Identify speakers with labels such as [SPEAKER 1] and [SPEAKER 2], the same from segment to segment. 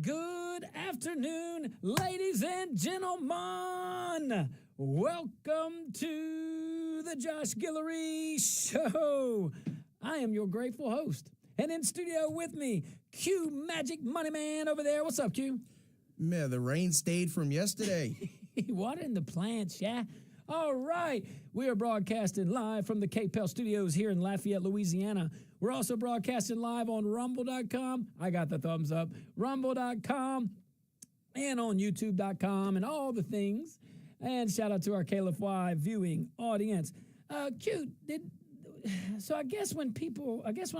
[SPEAKER 1] Good afternoon, ladies and gentlemen. Welcome to the Josh Guillory Show. I am your grateful host. And in studio with me, Q Magic Money Man over there. What's up, Q?
[SPEAKER 2] Man, the rain stayed from yesterday.
[SPEAKER 1] Watering the plants, yeah? All right. We are broadcasting live from the KPEL studios here in Lafayette, Louisiana. We're also broadcasting live on rumble.com. I got the thumbs up. Rumble.com and on youtube.com and all the things. And shout out to our KLFY viewing audience. Q, so I guess when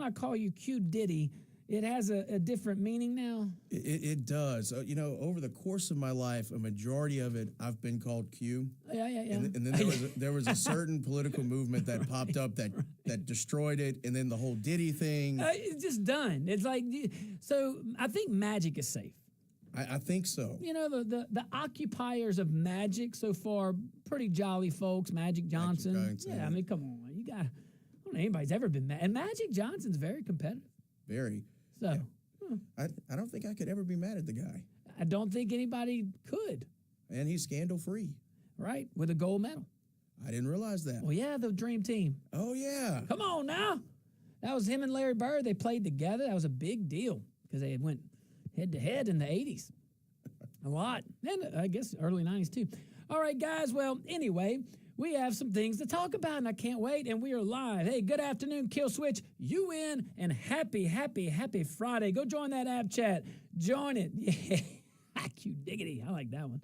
[SPEAKER 1] I call you Q Diddy, it has a different meaning now?
[SPEAKER 2] It does. Over the course of my life, a majority of it, I've been called Q.
[SPEAKER 1] Yeah.
[SPEAKER 2] And then there was a certain political movement that popped up that destroyed it, and then the whole Diddy thing.
[SPEAKER 1] It's just done. It's like, so I think Magic is safe.
[SPEAKER 2] I think so.
[SPEAKER 1] You know, the occupiers of Magic so far, pretty jolly folks. Magic Johnson. Yeah, I mean, come on. I don't know anybody's ever been mad. And Magic Johnson's very competitive.
[SPEAKER 2] Very.
[SPEAKER 1] So,
[SPEAKER 2] I don't think I could ever be mad at the guy.
[SPEAKER 1] I don't think anybody could.
[SPEAKER 2] And he's scandal-free.
[SPEAKER 1] Right, with a gold medal.
[SPEAKER 2] I didn't realize that.
[SPEAKER 1] Well, yeah, the dream team.
[SPEAKER 2] Oh, yeah.
[SPEAKER 1] Come on now. That was him and Larry Bird. They played together. That was a big deal because they went head-to-head in the 80s. A lot. And I guess early 90s, too. All right, guys. Well, anyway, we have some things to talk about, and I can't wait, and we are live. Hey, good afternoon, Kill Switch. You win, and happy Friday. Go join that app chat. Join it. Yeah, cute diggity. I like that one.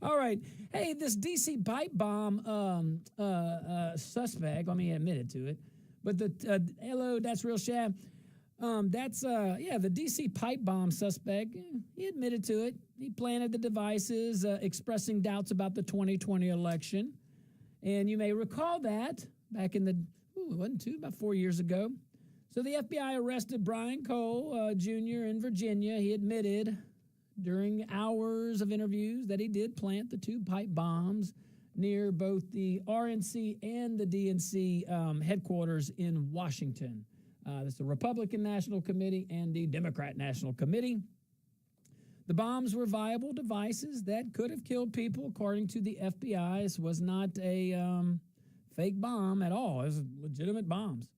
[SPEAKER 1] All right. Hey, this D.C. pipe bomb suspect, I mean, he admitted to it, but hello, that's real Shab. The D.C. pipe bomb suspect, he admitted to it. He planted the devices, expressing doubts about the 2020 election. And you may recall that back in about 4 years ago. So the FBI arrested Brian Cole Jr. in Virginia. He admitted during hours of interviews that he did plant the two pipe bombs near both the RNC and the DNC headquarters in Washington. That's the Republican National Committee and the Democrat National Committee. The bombs were viable devices that could have killed people, according to the FBI. This was not a fake bomb at all. It was legitimate bombs.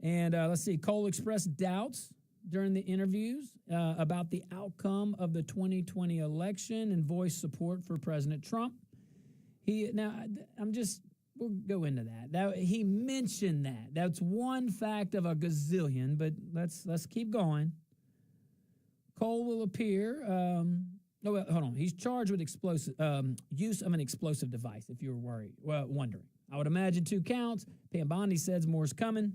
[SPEAKER 1] And let's see, Cole expressed doubts during the interviews about the outcome of the 2020 election and voiced support for President Trump. We'll go into that. He mentioned that. That's one fact of a gazillion, but let's keep going. Cole will appear. Hold on. He's charged with use of an explosive device. If you were wondering, I would imagine 2 counts. Pam Bondi says more's coming.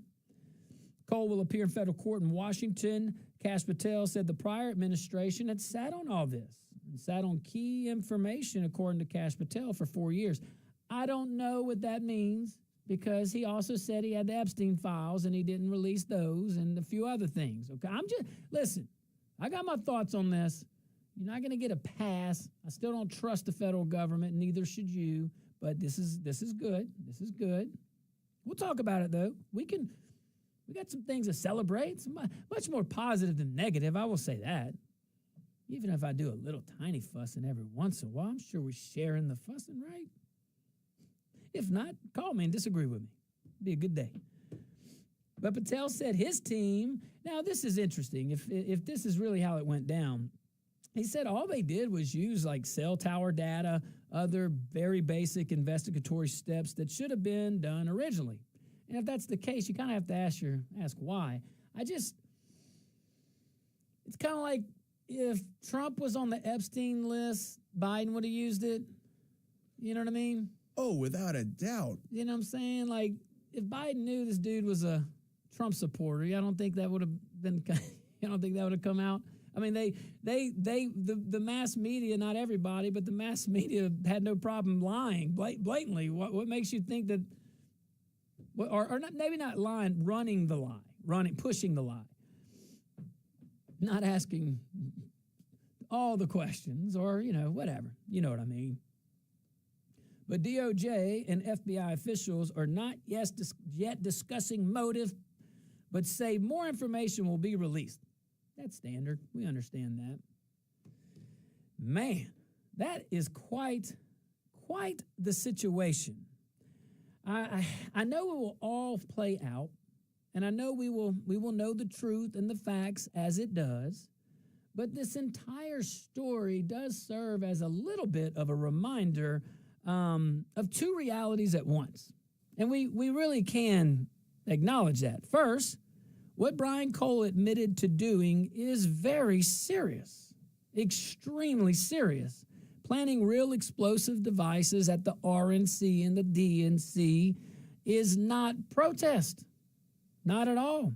[SPEAKER 1] Cole will appear in federal court in Washington. Kash Patel said the prior administration had sat on all this and sat on key information, according to Kash Patel, for 4 years. I don't know what that means because he also said he had the Epstein files and he didn't release those and a few other things. Okay, listen. I got my thoughts on this. You're not going to get a pass. I still don't trust the federal government, neither should you. But this is good. This is good. We'll talk about it though. We got some things to celebrate. Much more positive than negative. I will say that. Even if I do a little tiny fussing every once in a while, I'm sure we're sharing the fussing, right? If not, call me and disagree with me. Be a good day. But Patel said his team, now this is interesting, if this is really how it went down, he said all they did was use like cell tower data, other very basic investigatory steps that should have been done originally. And if that's the case, you kind of have to ask why. It's kind of like if Trump was on the Epstein list, Biden would have used it. You know what I mean?
[SPEAKER 2] Oh, without a doubt.
[SPEAKER 1] You know what I'm saying? Like, if Biden knew this dude was a Trump supporter, I don't think that would have been. I don't think that would have come out. I mean, the mass media, not everybody, but the mass media had no problem lying blatantly. What makes you think that? Or not, maybe not lying, running the lie, pushing the lie, not asking all the questions, or whatever. You know what I mean. But DOJ and FBI officials are not yet discussing motive, but say more information will be released. That's standard. We understand that. Man, that is quite the situation. I know it will all play out, and I know we will know the truth and the facts as it does. But this entire story does serve as a little bit of a reminder of two realities at once. And we really can acknowledge that. First, what Brian Cole admitted to doing is very serious, extremely serious. Planting real explosive devices at the RNC and the DNC is not protest. Not at all.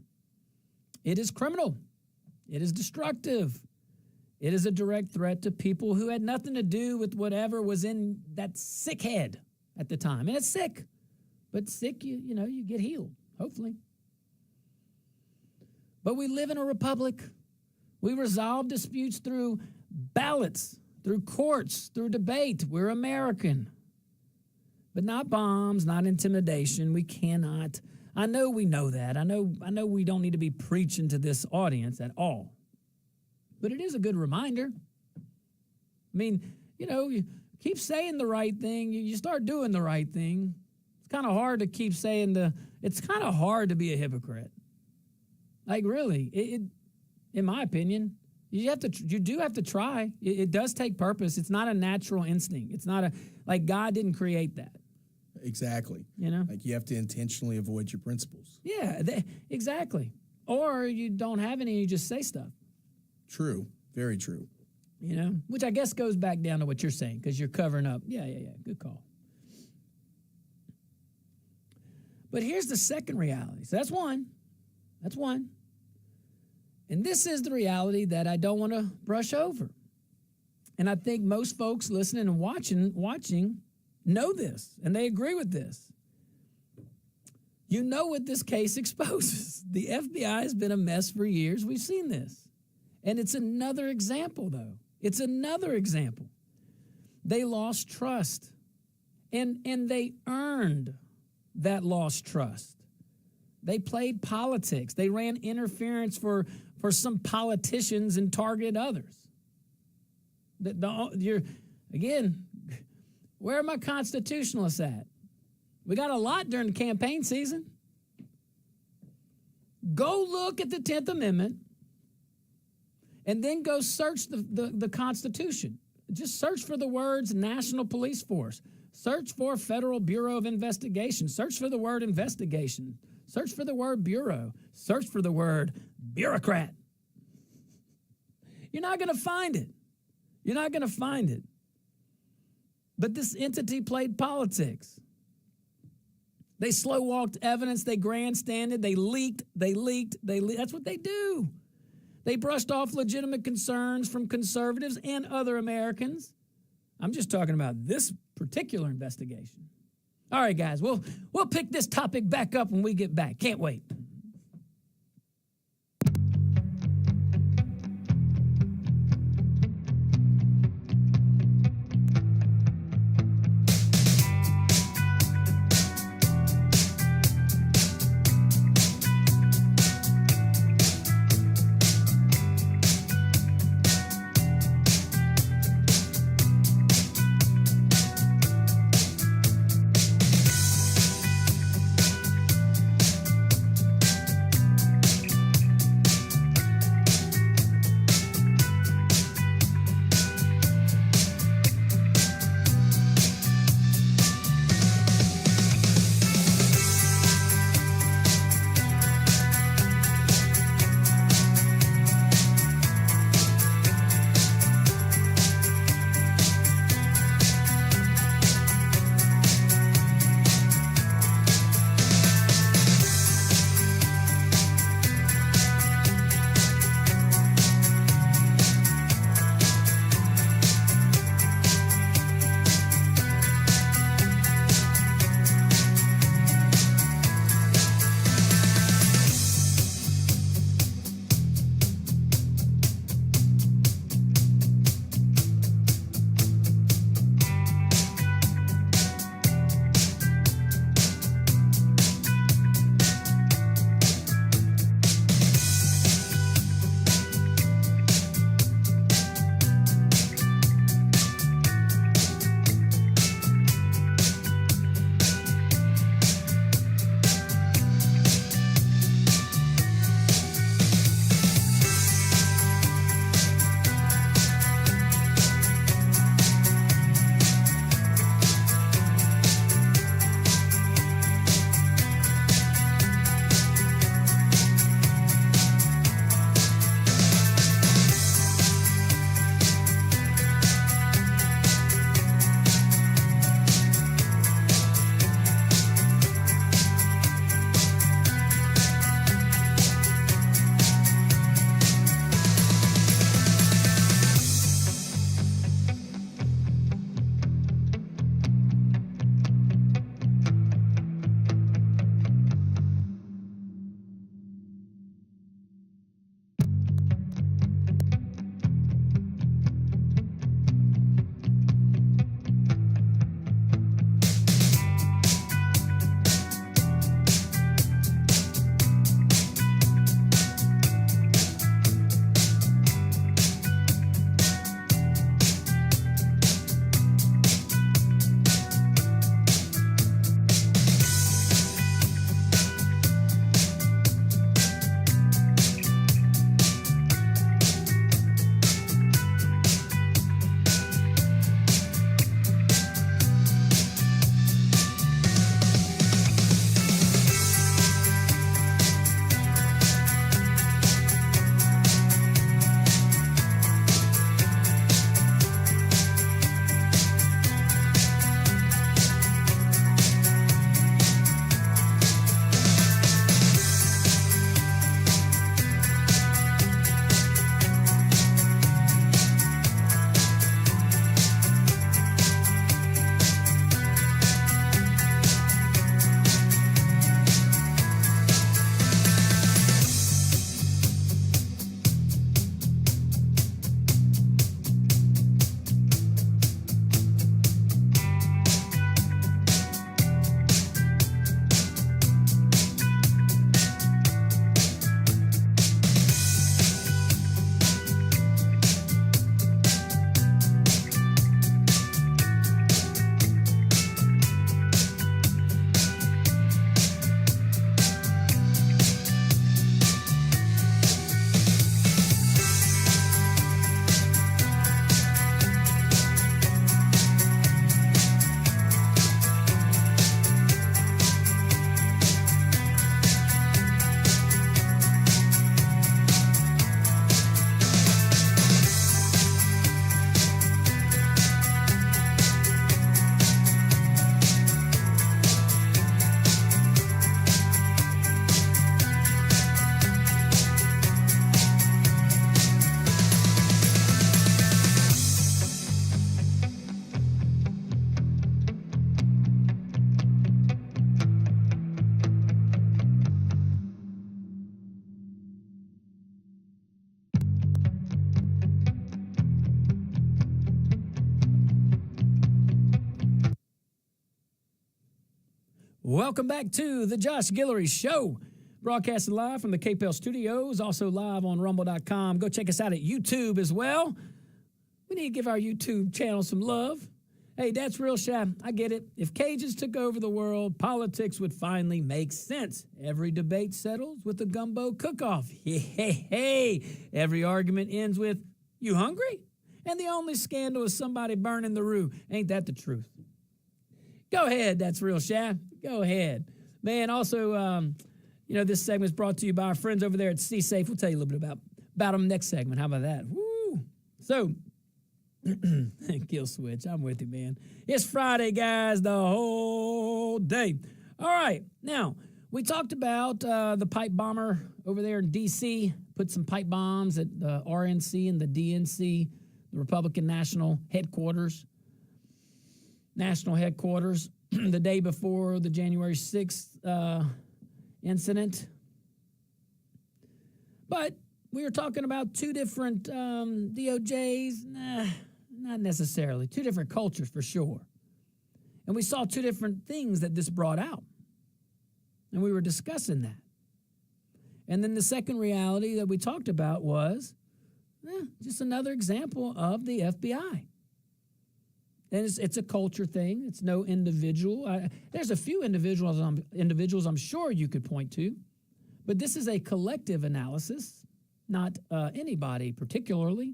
[SPEAKER 1] It is criminal. It is destructive. It is a direct threat to people who had nothing to do with whatever was in that sick head at the time. And it's sick. But sick, you get healed, hopefully. But we live in a republic. We resolve disputes through ballots, through courts, through debate. We're American. But not bombs, not intimidation. We cannot. I know we know that. I know we don't need to be preaching to this audience at all. But it is a good reminder. I mean, you keep saying the right thing. You start doing the right thing. It's kind of hard to keep saying it's kind of hard to be a hypocrite. Like, really, in my opinion, you do have to try. It does take purpose. It's not a natural instinct. It's not like God didn't create that.
[SPEAKER 2] Exactly. Like you have to intentionally avoid your principles.
[SPEAKER 1] Yeah, exactly. Or you don't have any, you just say stuff.
[SPEAKER 2] True. Very true.
[SPEAKER 1] Which I guess goes back down to what you're saying because you're covering up. Yeah. Good call. But here's the second reality. So that's one. And this is the reality that I don't want to brush over. And I think most folks listening and watching know this, and they agree with this. You know what this case exposes. The FBI has been a mess for years. We've seen this. And it's another example, though. It's another example. They lost trust, and they earned that lost trust. They played politics. They ran interference for some politicians and targeted others. Again, where are my constitutionalists at? We got a lot during the campaign season. Go look at the 10th Amendment and then go search the Constitution. Just search for the words National Police Force. Search for Federal Bureau of Investigation. Search for the word investigation. Search for the word bureau. Search for the word bureaucrat. You're not going to find it. You're not going to find it. But this entity played politics. They slow-walked evidence. They grandstanded. They leaked. That's what they do. They brushed off legitimate concerns from conservatives and other Americans. I'm just talking about this particular investigation. All right, guys, we'll pick this topic back up when we get back. Can't wait. Welcome back to the Josh Guillory Show. Broadcasting live from the KPEL studios, also live on rumble.com. Go check us out at YouTube as well. We need to give our YouTube channel some love. Hey, that's real shy. I get it. If cages took over the world, politics would finally make sense. Every debate settles with a gumbo cook-off. Hey. Every argument ends with, you hungry? And the only scandal is somebody burning the roo. Ain't that the truth? Go ahead, that's real shy. Go ahead. Man, also, this segment is brought to you by our friends over there at C-Safe. We'll tell you a little bit about them next segment. How about that? Woo! So, kill switch. I'm with you, man. It's Friday, guys, the whole day. All right. Now, we talked about the pipe bomber over there in D.C., put some pipe bombs at the RNC and the DNC, the Republican National Headquarters, the day before the January 6th incident. But we were talking about two different DOJs. Not necessarily. Two different cultures for sure. And we saw two different things that this brought out. And we were discussing that. And then the second reality that we talked about was just another example of the FBI. And it's a culture thing. It's no individual. There's a few individuals I'm sure you could point to. But this is a collective analysis, not anybody particularly.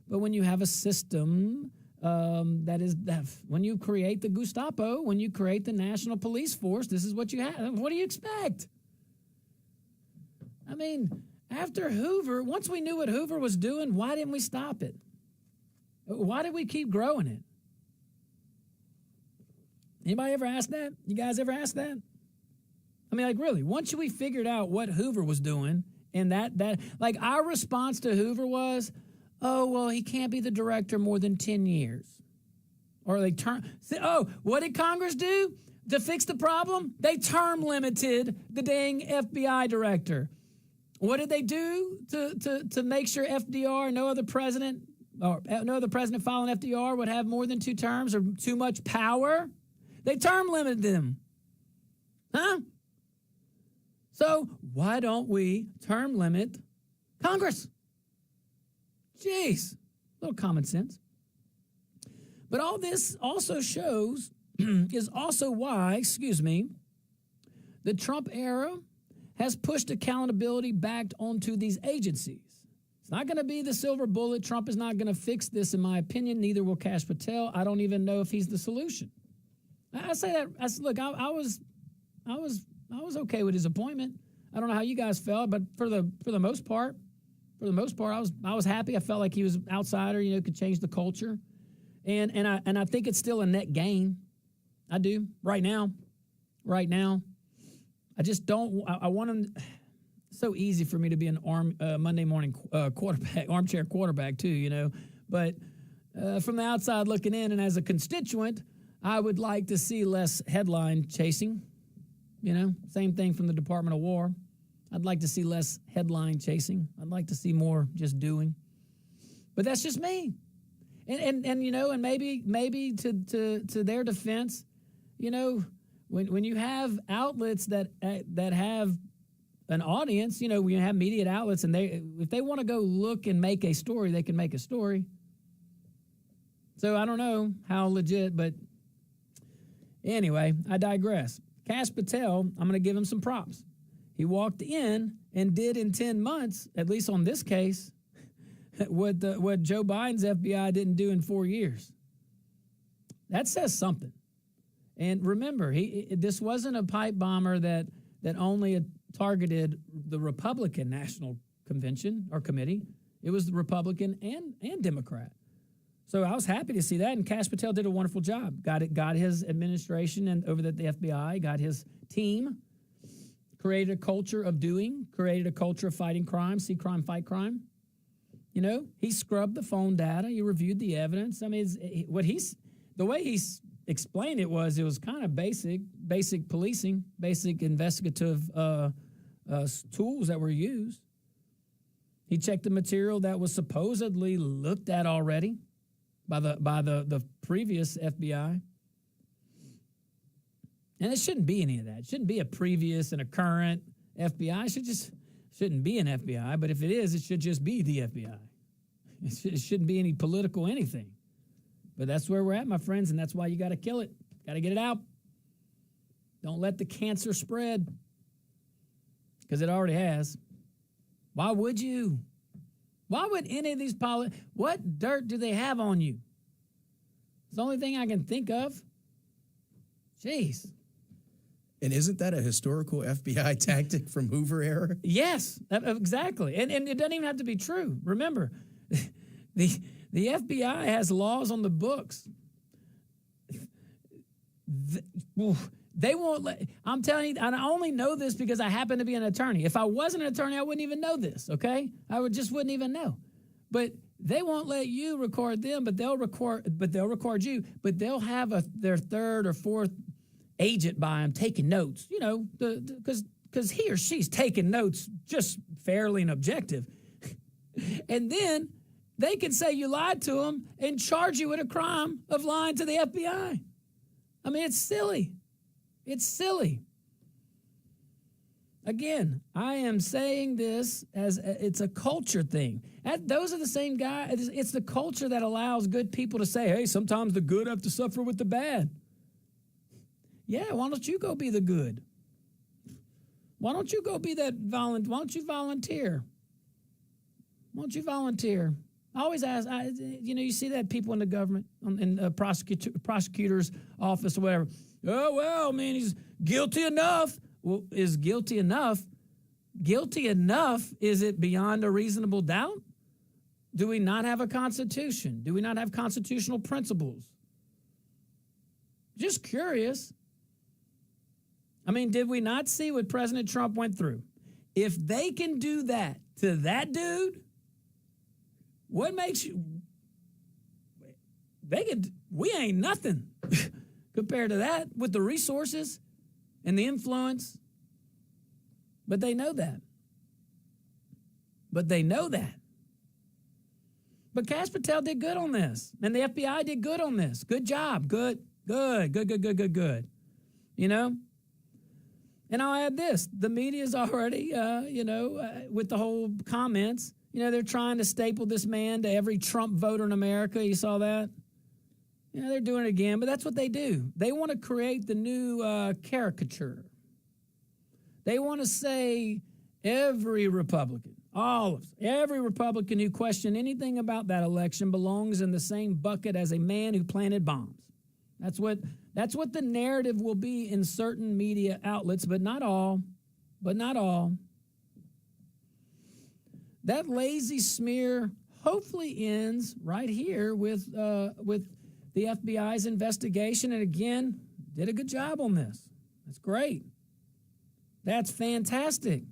[SPEAKER 1] But when you have a system when you create the Gestapo, when you create the National Police Force, this is what you have. What do you expect? I mean, after Hoover, once we knew what Hoover was doing, why didn't we stop it? Why did we keep growing it? Anybody ever ask that? You guys ever ask that? I mean, like, really, once we figured out what Hoover was doing, and that like, our response to Hoover was, oh, well, he can't be the director more than 10 years. Or what did Congress do to fix the problem? They term limited the dang FBI director. What did they do to make sure FDR, no other president following FDR would have more than 2 terms or too much power? They term limited them. Huh? So why don't we term limit Congress? Jeez, a little common sense. But all this also shows is also why, the Trump era has pushed accountability back onto these agencies. It's not going to be the silver bullet. Trump is not going to fix this, in my opinion. Neither will Kash Patel. I don't even know if he's the solution. I say that. I was okay with his appointment. I don't know how you guys felt, but for the most part, I was happy. I felt like he was an outsider. Could change the culture, and I think it's still a net gain. I do right now. I just don't. I want him. So easy for me to be an Monday morning quarterback, armchair quarterback too. But from the outside looking in, and as a constituent, I would like to see less headline chasing. Same thing from the Department of War. I'd like to see less headline chasing. I'd like to see more just doing. But that's just me. And maybe to their defense, when you have outlets that have an audience, when you have media outlets, and if they want to go look and make a story, they can make a story. So I don't know how legit, but anyway, I digress. Kash Patel, I'm going to give him some props. He walked in and did in 10 months, at least on this case, what Joe Biden's FBI didn't do in 4 years. That says something. And remember, this wasn't a pipe bomber that only targeted the Republican National Convention or Committee. It was the Republican and Democrat. So I was happy to see that, and Kash Patel did a wonderful job. Got his administration and over at the FBI, got his team, created a culture of doing, created a culture of fighting crime, see crime, fight crime. He scrubbed the phone data, he reviewed the evidence. I mean, the way he explained it was kind of basic policing, basic investigative tools that were used. He checked the material that was supposedly looked at already by the previous FBI. And it shouldn't be any of that. It shouldn't be a previous and a current FBI. Shouldn't be an FBI, but if it is, it should just be the FBI. It shouldn't be any political anything. But that's where we're at, my friends, and that's why you got to kill it. Got to get it out. Don't let the cancer spread, because it already has. Why would you? Why would any of these what dirt do they have on you? It's the only thing I can think of. Jeez.
[SPEAKER 2] And isn't that a historical FBI tactic from Hoover era?
[SPEAKER 1] Yes, exactly. And it doesn't even have to be true. Remember, the FBI has laws on the books. They won't let, I'm telling you, and I only know this because I happen to be an attorney. If I wasn't an attorney, I wouldn't even know this, okay? I wouldn't even know. But they won't let you record them, but they'll record you, but they'll have their third or fourth agent by them taking notes, you know, because he or she's taking notes just fairly and objective. And then they can say you lied to them and charge you with a crime of lying to the FBI. I mean, it's silly. It's silly. Again, I am saying this as it's a culture thing. Those are the same guys. It's the culture that allows good people to say, hey, sometimes the good have to suffer with the bad. Yeah, why don't you go be the good? Why don't you go be that volunteer? Why don't you volunteer? Why don't you volunteer? I always ask, you see that people in the government, in the prosecutor's office or whatever. Oh, well, I mean, he's guilty enough. Well, is guilty enough? Guilty enough, is it beyond a reasonable doubt? Do we not have a constitution? Do we not have constitutional principles? Just curious. I mean, did we not see what President Trump went through? If they can do that to that dude, what makes you... we ain't nothing compared to that with the resources and the influence. But they know that. But Kash Patel did good on this. And the FBI did good on this. Good job. Good. You know? And I'll add this. The media's already, with the whole comments, they're trying to staple this man to every Trump voter in America. You saw that? They're doing it again, but that's what they do. They want to create the new caricature. They want to say every Republican, every Republican who questioned anything about that election belongs in the same bucket as a man who planted bombs. That's what the narrative will be in certain media outlets, but not all. That lazy smear hopefully ends right here with the FBI's investigation, and again, did a good job on this. That's great. That's fantastic.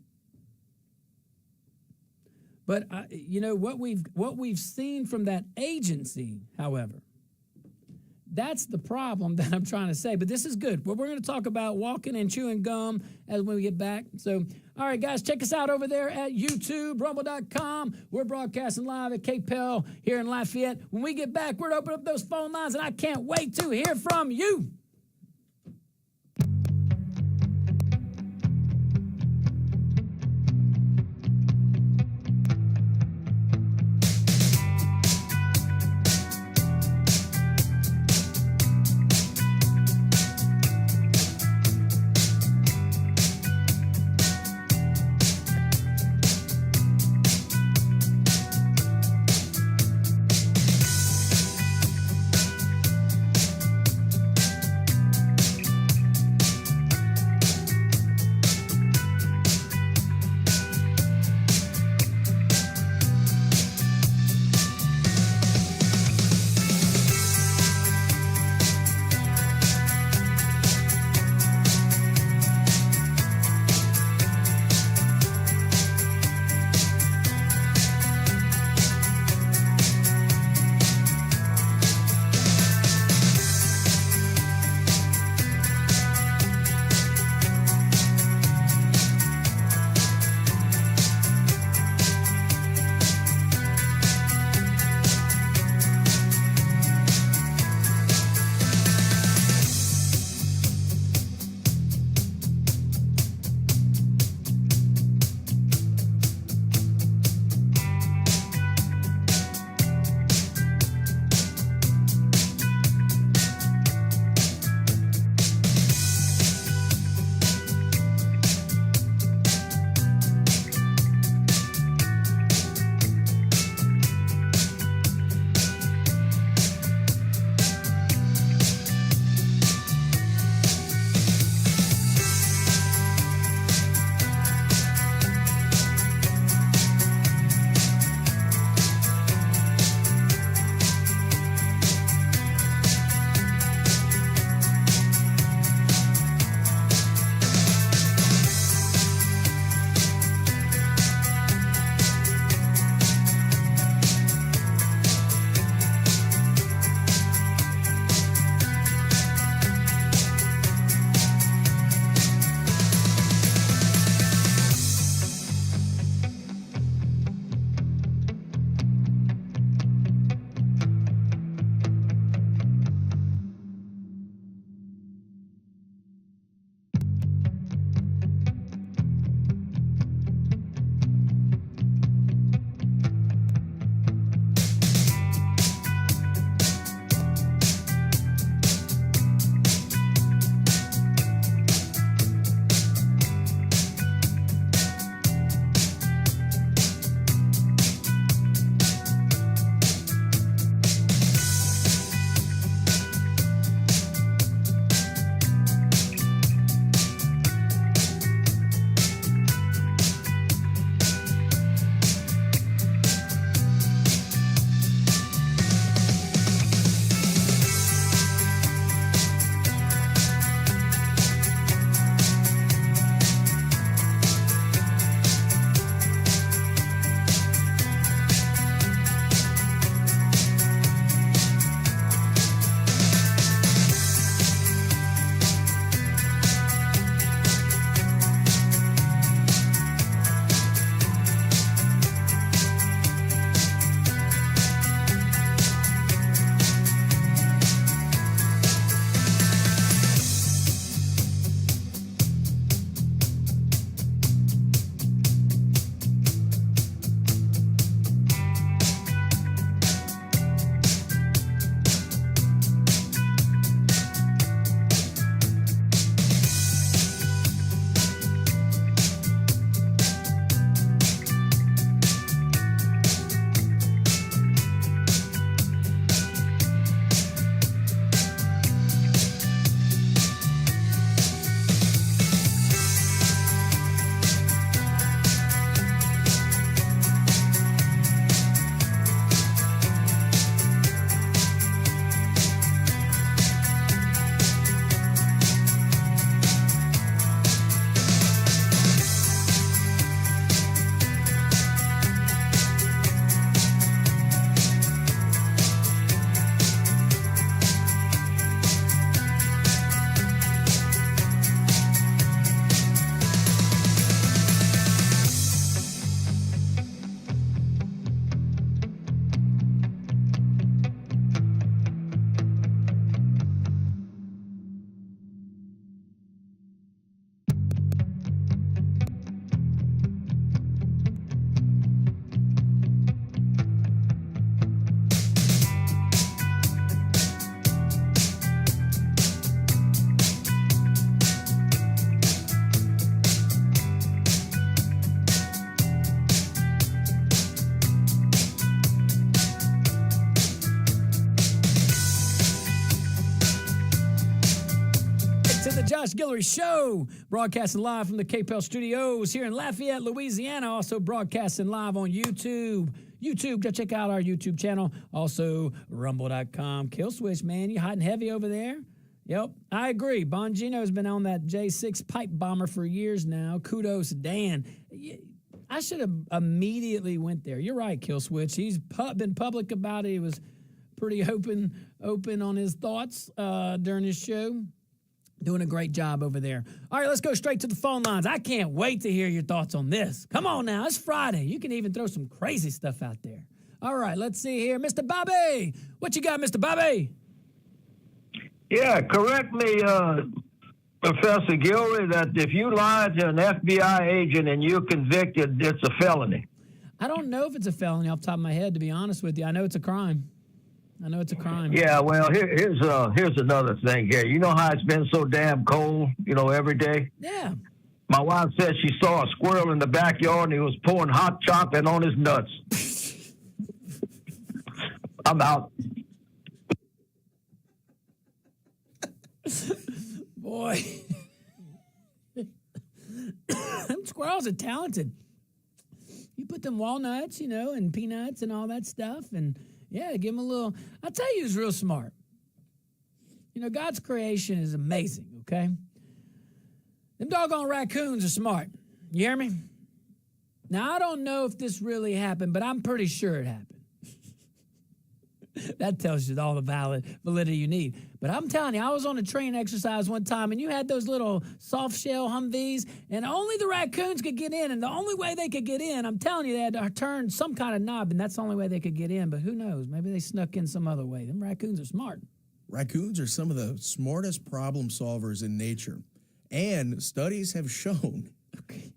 [SPEAKER 1] But what we've seen from that agency, however, that's the problem that I'm trying to say. But this is good. Well, we're going to talk about walking and chewing gum as when we get back. So, all right, guys, check us out over there at YouTube, rumble.com. We're broadcasting live at KPEL here in Lafayette. When we get back, we're going to open up those phone lines, and I can't wait to hear from you. Josh Guillory Show, broadcasting live from the KPEL studios here in Lafayette, Louisiana. Also broadcasting live on YouTube. Go check out our YouTube channel. Also, rumble.com. Kill switch, man. You hot and heavy over there? Yep, I agree. Bongino's been on that J6 pipe bomber for years now. Kudos, Dan. I should have immediately went there. You're right, Kill Switch. He's been public about it. He was pretty open on his thoughts during his show. Doing a great job over there. All right, let's go straight to the phone lines. I can't wait to hear your thoughts on this. Come on now, it's Friday. You can even throw some crazy stuff out there. All right, let's see here. Mr. Bobby, what you got, Mr. Bobby?
[SPEAKER 3] Yeah, correct me, Professor Guillory, that if you lie to an FBI agent and you're convicted, it's a felony.
[SPEAKER 1] I don't know if it's a felony off the top of my head, to be honest with you. I know it's a crime.
[SPEAKER 3] Yeah, well, here's another thing here. You know how it's been so damn cold, every day?
[SPEAKER 1] Yeah.
[SPEAKER 3] My wife said she saw a squirrel in the backyard and he was pouring hot chocolate on his nuts. I'm out.
[SPEAKER 1] Boy. Them squirrels are talented. You put them walnuts, and peanuts and all that stuff, and yeah, give him a little. I'll tell you, he's real smart. God's creation is amazing, okay? Them doggone raccoons are smart. You hear me? Now, I don't know if this really happened, but I'm pretty sure it happened. That tells you all the validity you need. But I'm telling you, I was on a train exercise one time, and you had those little soft-shell Humvees, and only the raccoons could get in, and the only way they could get in, I'm telling you, they had to turn some kind of knob, and that's the only way they could get in. But who knows? Maybe they snuck in some other way. Them raccoons are smart.
[SPEAKER 2] Raccoons are some of the smartest problem solvers in nature. And studies have shown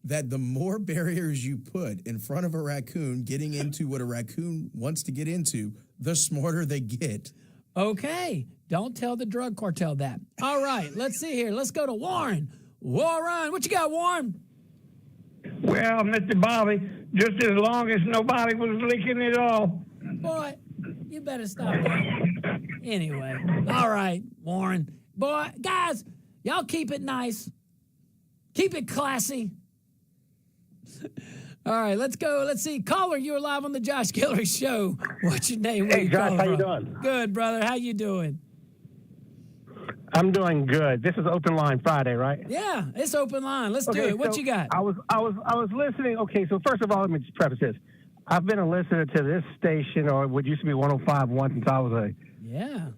[SPEAKER 2] that the more barriers you put in front of a raccoon getting into what a raccoon wants to get into, the smarter they get.
[SPEAKER 1] Okay. Don't tell the drug cartel that. All right. Let's see here. Let's go to Warren. Warren, what you got, Warren?
[SPEAKER 4] Well, Mr. Bobby, just as long as nobody was leaking it all.
[SPEAKER 1] Boy, you better stop that. Anyway. All right, Warren. Boy, guys, y'all keep it nice. Keep it classy. All right, let's go. Let's see. Caller, you're live on the Josh Guillory Show. What's your name?
[SPEAKER 4] Hey, Josh, how you doing?
[SPEAKER 1] Good, brother. How you doing?
[SPEAKER 4] I'm doing good. This is Open Line Friday, right?
[SPEAKER 1] Yeah, it's open line. Let's do it. What you got?
[SPEAKER 4] I was listening. Okay, so first of all, let me just preface this. I've been a listener to this station, or what used to be 105.1, since I was a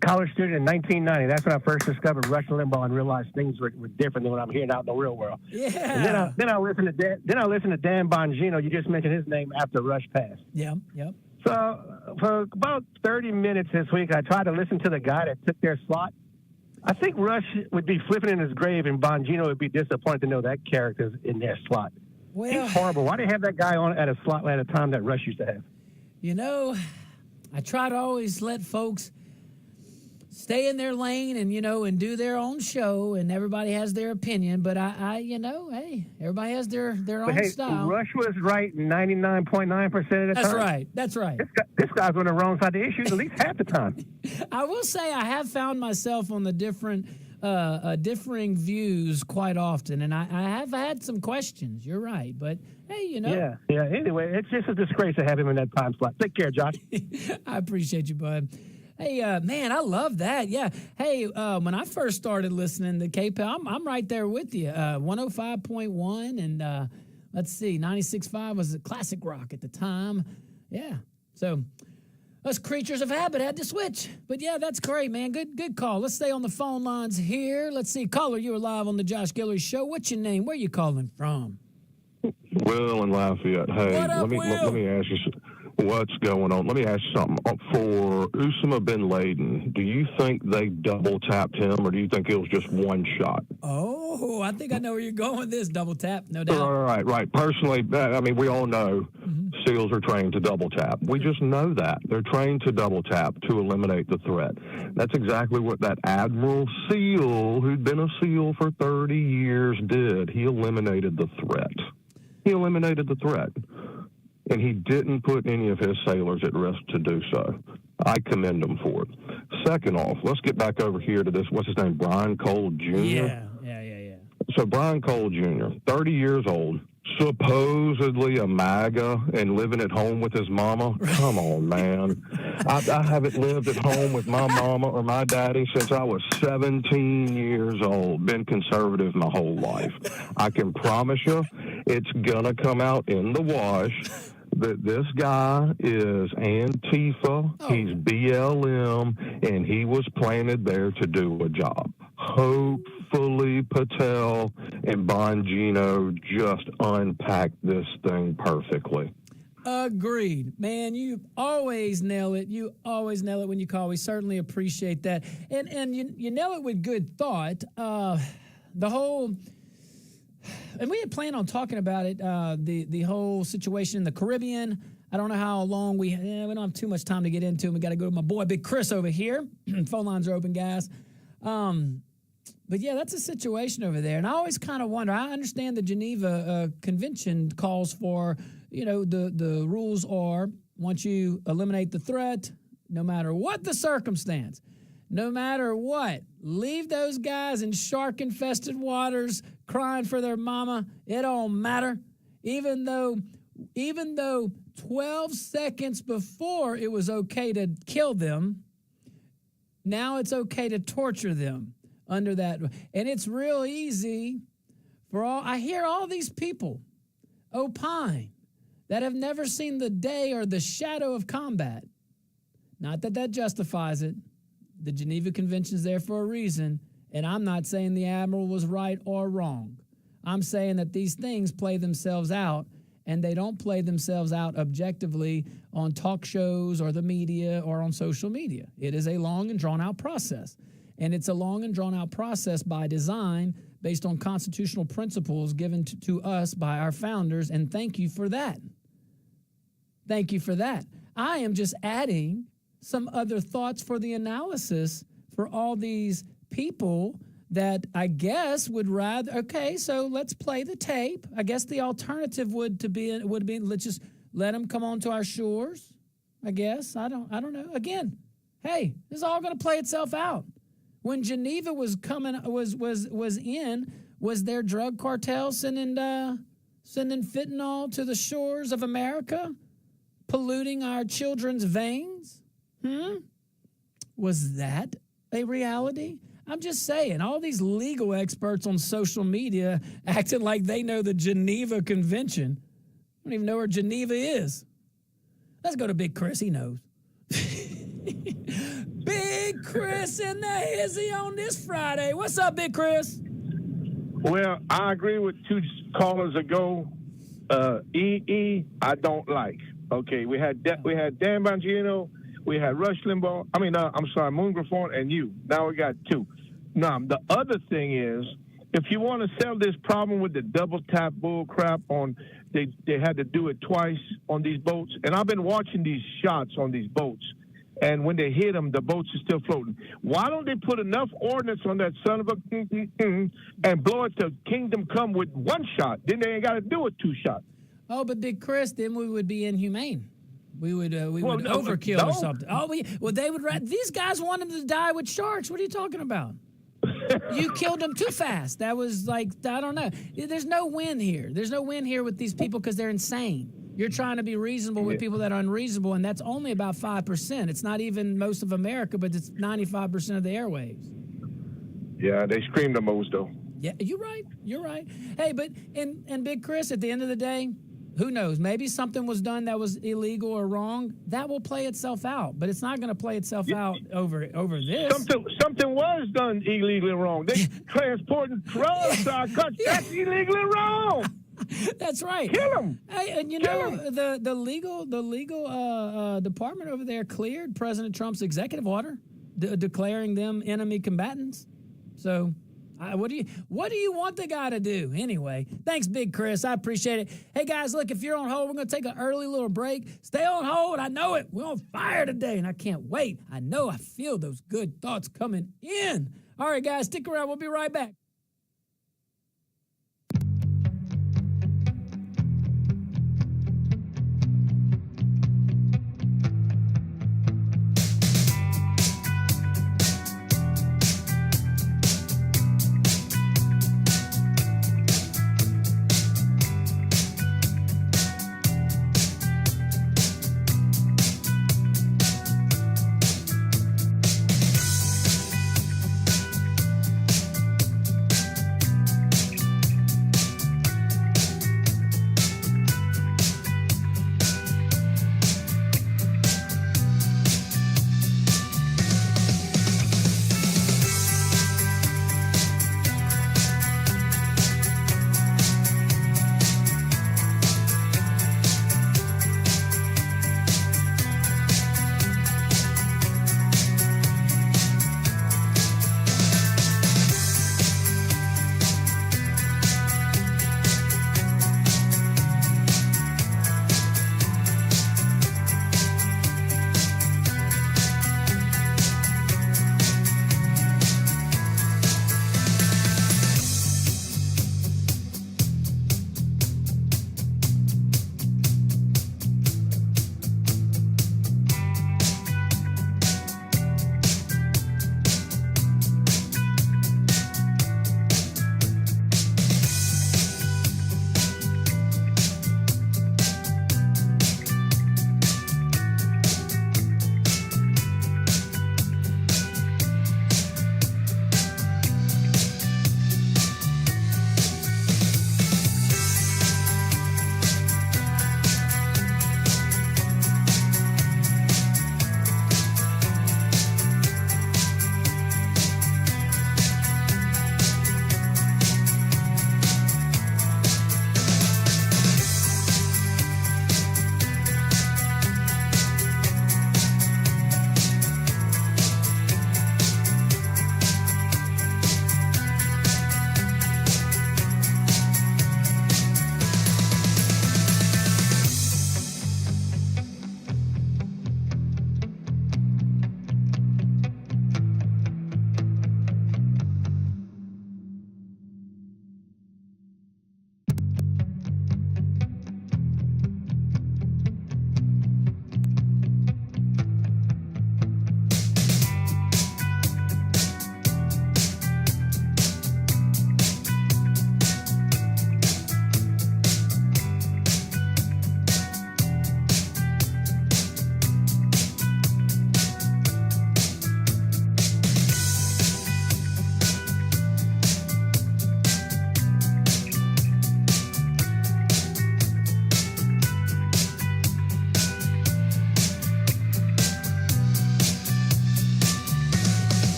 [SPEAKER 4] college student in 1990. That's when I first discovered Rush Limbaugh and realized things were different than what I'm hearing out in the real world.
[SPEAKER 1] Yeah.
[SPEAKER 4] And then I listened to Dan Bongino. You just mentioned his name after Rush passed.
[SPEAKER 1] Yeah. Yep.
[SPEAKER 4] So for about 30 minutes this week, I tried to listen to the guy that took their slot. I think Rush would be flipping in his grave, and Bongino would be disappointed to know that character's in their slot.
[SPEAKER 1] Well,
[SPEAKER 4] he's horrible. Why do they have that guy on at a slot at a time that Rush used to have?
[SPEAKER 1] I try to always let folks stay in their lane and, and do their own show, and everybody has their opinion. But hey, everybody has their own style.
[SPEAKER 4] Rush was right 99.9% of the time.
[SPEAKER 1] That's right.
[SPEAKER 4] This guy's on the wrong side of the issue at least half the time.
[SPEAKER 1] I will say I have found myself on the differing views quite often, and I have had some questions. You're right, but hey,
[SPEAKER 4] Yeah. Anyway, it's just a disgrace to have him in that time slot. Take care, Josh.
[SPEAKER 1] I appreciate you, bud. Hey, man, I love that. Yeah. Hey, when I first started listening to KPEL, I'm right there with you. 105.1 and let's see, 96.5 was a classic rock at the time. Yeah. So us creatures of habit had to switch. But yeah, that's great, man. Good call. Let's stay on the phone lines here. Let's see. Caller, you are live on the Josh Guillory Show. What's your name? Where you calling from?
[SPEAKER 5] Will in Lafayette. Hey,
[SPEAKER 1] what up,
[SPEAKER 5] let me ask you what's going on. Let me ask you something. For Osama bin Laden, do you think they double tapped him, or do you think it was just one shot?
[SPEAKER 1] Oh, I think I know where you're going with this. Double tap, no doubt.
[SPEAKER 5] Right. Personally, we all know SEALs are trained to double tap. We just know that. They're trained to double tap to eliminate the threat. That's exactly what that Admiral SEAL, who'd been a SEAL for 30 years, did. He eliminated the threat. And he didn't put any of his sailors at risk to do so. I commend him for it. Second off, let's get back over here to this, what's his name, Brian Cole Jr.?
[SPEAKER 1] Yeah.
[SPEAKER 5] So Brian Cole Jr., 30 years old, supposedly a MAGA and living at home with his mama. Come on, man. I haven't lived at home with my mama or my daddy since I was 17 years old. Been conservative my whole life. I can promise you it's going to come out in the wash that this guy is Antifa, he's BLM, and he was planted there to do a job. Hopefully Patel and Bongino just unpacked this thing perfectly.
[SPEAKER 1] Agreed. Man, you always nail it. You always nail it when you call. We certainly appreciate that. And you nail it with good thought. The whole... And we had planned on talking about it, the whole situation in the Caribbean. I don't know how long we don't have too much time to get into it. We got to go to my boy, Big Chris, over here. Phone lines are open, guys. But, yeah, that's a situation over there. And I always kind of wonder. I understand the Geneva Convention calls for, the rules are once you eliminate the threat, no matter what the circumstance, no matter what, leave those guys in shark-infested waters crying for their mama. It don't matter. Even though 12 seconds before it was okay to kill them, now it's okay to torture them under that. And it's real easy for I hear all these people opine that have never seen the day or the shadow of combat. Not that justifies it. The Geneva Convention's there for a reason, and I'm not saying the admiral was right or wrong. I'm saying that these things play themselves out, and they don't play themselves out objectively on talk shows or the media or on social media. It is a long and drawn-out process, and it's a long and drawn-out process by design based on constitutional principles given to us by our founders, and thank you for that. Thank you for that. I am just adding some other thoughts for the analysis for all these people that I guess would rather, okay, so let's play the tape. I guess the alternative would be let's just let them come onto our shores. I guess. I don't know. Again, hey, this is all going to play itself out. When Geneva was there drug cartels sending fentanyl to the shores of America, polluting our children's veins? Was that a reality? I'm just saying, all these legal experts on social media acting like they know the Geneva Convention. I don't even know where Geneva is. Let's go to Big Chris. He knows. Big Chris in the hizzy on this Friday. What's up, Big Chris?
[SPEAKER 6] Well, I agree with two callers ago. I don't like. Okay, we had Dan Bongino. We had Rush Limbaugh. Moon Griffon and you. Now we got two. Now, the other thing is, if you want to sell this problem with the double tap bull crap on, they had to do it twice on these boats. And I've been watching these shots on these boats. And when they hit them, the boats are still floating. Why don't they put enough ordnance on that son of a and blow it to Kingdom Come with one shot? Then they ain't got to do it two shots.
[SPEAKER 1] Oh, but Big Chris, then we would be inhumane. We would overkill or something. They would. These guys wanted to die with sharks. What are you talking about? You killed them too fast. That was I don't know. There's no win here. There's no win here with these people because they're insane. You're trying to be reasonable with people that are unreasonable, and that's only about 5%. It's not even most of America, but it's 95% of the airwaves.
[SPEAKER 6] Yeah, they scream the most, though.
[SPEAKER 1] Yeah, you're right. Hey, but and Big Chris, at the end of the day, who knows? Maybe something was done that was illegal or wrong. That will play itself out, but it's not going to play itself out over this.
[SPEAKER 6] Something was done illegally wrong. They transporting drugs to our country. That's illegally wrong.
[SPEAKER 1] That's right.
[SPEAKER 6] Kill them.
[SPEAKER 1] Hey, and the legal department over there cleared President Trump's executive order declaring them enemy combatants. So. What do you want the guy to do? Anyway, thanks, Big Chris. I appreciate it. Hey, guys, look, if you're on hold, we're going to take an early little break. Stay on hold. I know it. We're on fire today, and I can't wait. I feel those good thoughts coming in. All right, guys, stick around. We'll be right back.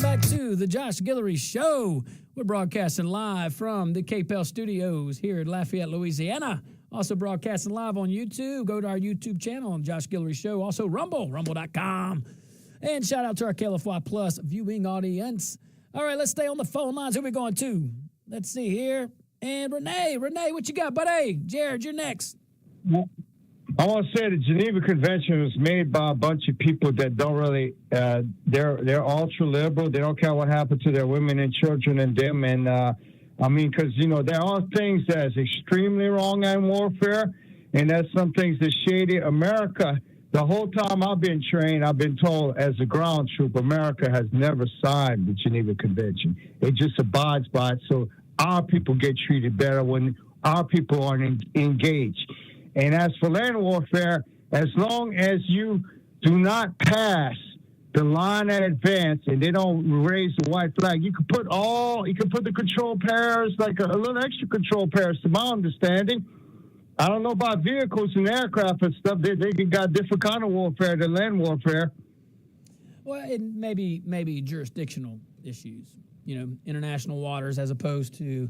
[SPEAKER 1] back to the Josh Guillory Show. We're broadcasting live from the KPEL studios here in Lafayette, Louisiana. Also broadcasting live on YouTube. Go to our YouTube channel on Josh Guillory Show. Also rumble.com. And shout out to our KLFY Plus viewing audience. All right, let's stay on the phone lines. Who are we going to? Let's see here. And Renee, what you got, buddy? Jared, you're next.
[SPEAKER 7] I want to say the Geneva Convention was made by a bunch of people that don't really, they're ultra liberal. They don't care what happened to their women and children and them. And because there are things that's extremely wrong in warfare, and that's some things that shady. America, the whole time I've been trained, I've been told as a ground troop, America has never signed the Geneva Convention. It just abides by it. So our people get treated better when our people are engaged. And as for land warfare, as long as you do not pass the line at advance and they don't raise the white flag, you can put the control pairs, like a little extra control pairs, to my understanding. I don't know about vehicles and aircraft and stuff. They got different kind of warfare than land warfare.
[SPEAKER 1] Well, and maybe jurisdictional issues, international waters as opposed to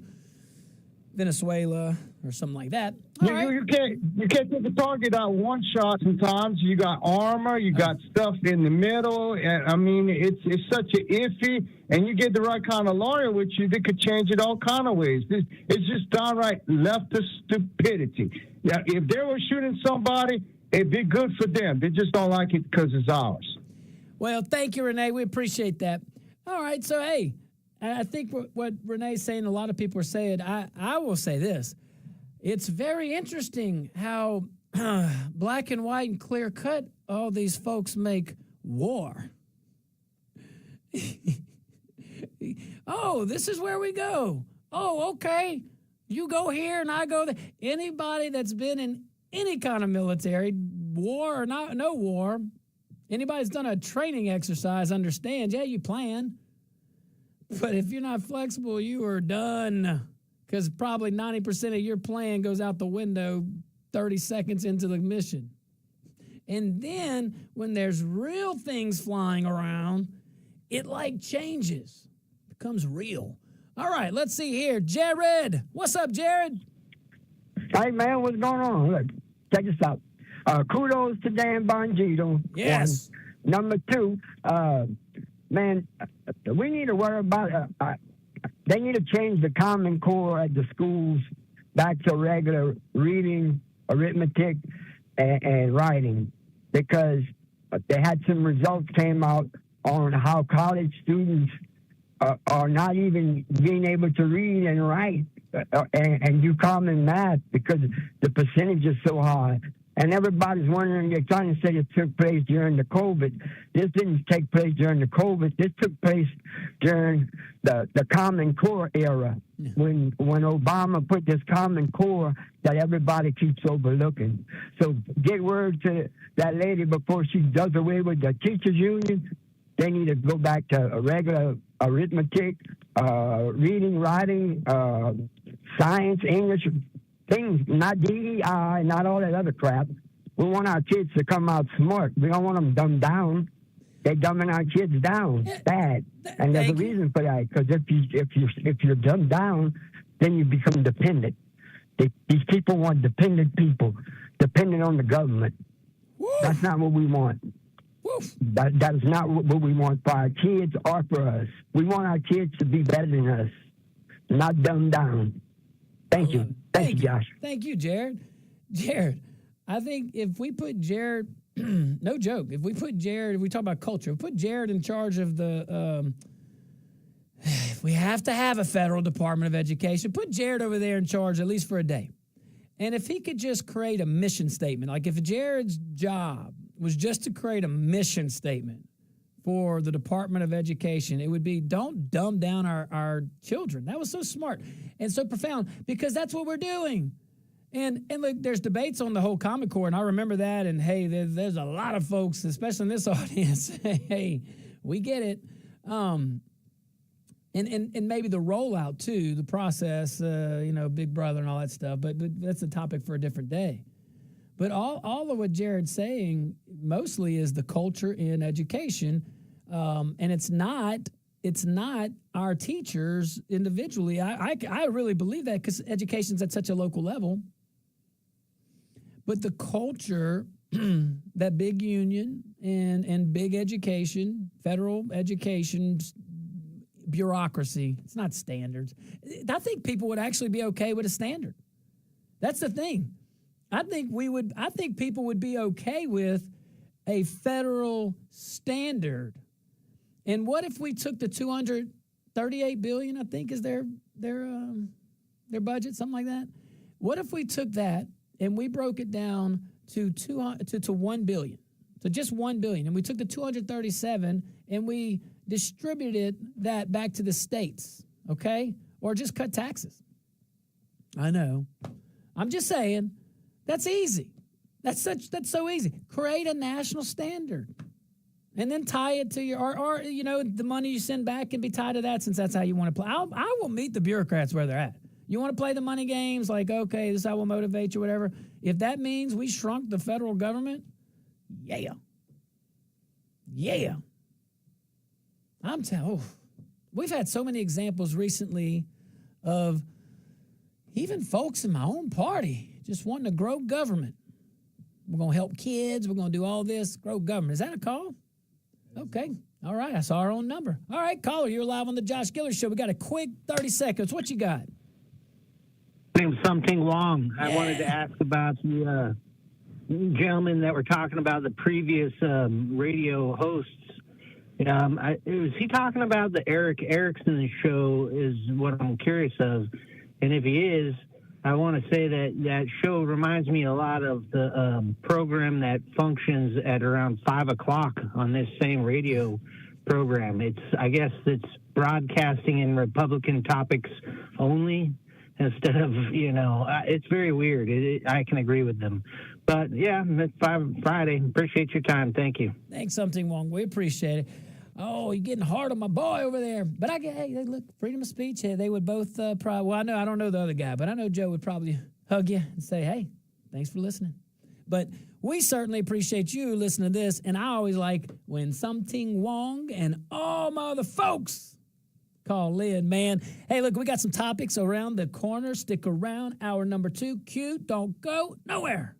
[SPEAKER 1] Venezuela or something like that.
[SPEAKER 7] You can't take a target out one shot. Sometimes you got armor, you got stuff in the middle, and it's such a iffy. And you get the right kind of lawyer with you, they could change it all kind of ways. It's just downright leftist stupidity. Yeah, if they were shooting somebody, it'd be good for them. They just don't like it because it's ours.
[SPEAKER 1] Well, thank you, Renee. We appreciate that. All right, so hey. I think what Renee's saying, a lot of people are saying, I will say this. It's very interesting how black and white and clear cut all these folks make war. Oh, this is where we go. Oh, okay. You go here and I go there. Anybody that's been in any kind of military, war or no war, anybody that's done a training exercise understands, you plan. But if you're not flexible, you are done, because probably 90% of your plan goes out the window 30 seconds into the mission. And then when there's real things flying around, it changes, becomes real. All right, let's see here. Jared. What's up, Jared?
[SPEAKER 8] Hey, man, what's going on? Look, check this out. Kudos to Dan Bongino.
[SPEAKER 1] Yes.
[SPEAKER 8] And number two, man, we need to worry about, they need to change the Common Core at the schools back to regular reading, arithmetic, and writing, because they had some results came out on how college students are not even being able to read and write and do common math because the percentage is so high. And everybody's wondering, they're trying to say it took place during the COVID. This didn't take place during the COVID. This took place during the Common Core era, when Obama put this Common Core that everybody keeps overlooking. So get word to that lady before she does away with the teachers union. They need to go back to a regular arithmetic, reading, writing, science, English, things, not DEI, not all that other crap. We want our kids to come out smart. We don't want them dumbed down. They're dumbing our kids down. Bad. And there's a reason for that, because if you're dumbed down, then you become dependent. These people want dependent people, dependent on the government. Woo. That's not what we want. That is not what we want for our kids or for us. We want our kids to be better than us, not dumbed down. Thank you. Thank you, Josh.
[SPEAKER 1] Thank you, Jared. Jared, I think if we put Jared, no joke, if we talk about culture, if we put Jared in charge of the, if we have to have a federal Department of Education, put Jared over there in charge at least for a day. And if he could just create a mission statement, like if Jared's job was just to create a mission statement for the Department of Education, it would be, don't dumb down our children. That was so smart and so profound, because that's what we're doing. And look, there's debates on the whole Common Core, and I remember that, and hey, there's a lot of folks, especially in this audience, hey, we get it. And maybe the rollout too, the process, Big Brother and all that stuff, but that's a topic for a different day. But all of what Jared's saying mostly is the culture in education, and it's not it's not our teachers individually. I really believe that because education's at such a local level. But the culture, that big union and big education, federal education bureaucracy, it's not standards. I think people would actually be okay with a standard. That's the thing. I think people would be okay with a federal standard. And what if we took the $238 billion, I think is their budget, something like that? What if we took that and we broke it down to $1 billion, so just $1 billion, and we took the 237 and we distributed that back to the states, okay? Or just cut taxes. I know. I'm just saying, that's easy. That's so easy. Create a national standard. And then tie it to your, or the money you send back can be tied to that since that's how you want to play. I will meet the bureaucrats where they're at. You want to play the money games like, okay, this is how we'll motivate you, whatever. If that means we shrunk the federal government, yeah. I'm telling you, we've had so many examples recently of even folks in my own party just wanting to grow government. We're going to help kids. We're going to do all this, grow government. Is that a call? Okay. All right. I saw our own number. All right, caller, you're live on the Josh Giller Show. We got a quick 30 seconds. What you got?
[SPEAKER 9] My name's Something Wong. I wanted to ask about the gentlemen that were talking about the previous radio hosts. Was he talking about the Eric Erickson show is what I'm curious of. And if he is, I want to say that show reminds me a lot of the program that functions at around 5 o'clock on this same radio program. I guess it's broadcasting in Republican topics only instead of, it's very weird. I can agree with them. But yeah, it's Friday. Appreciate your time. Thank you.
[SPEAKER 1] Thanks, Something Wong. We appreciate it. Oh, you're getting hard on my boy over there. But hey, look, freedom of speech. Hey, they would both probably, well, I don't know the other guy, but I know Joe would probably hug you and say, hey, thanks for listening. But we certainly appreciate you listening to this. And I always like when Something Wong and all my other folks call in, man. Hey, look, we got some topics around the corner. Stick around. Hour number 2. Q, don't go nowhere.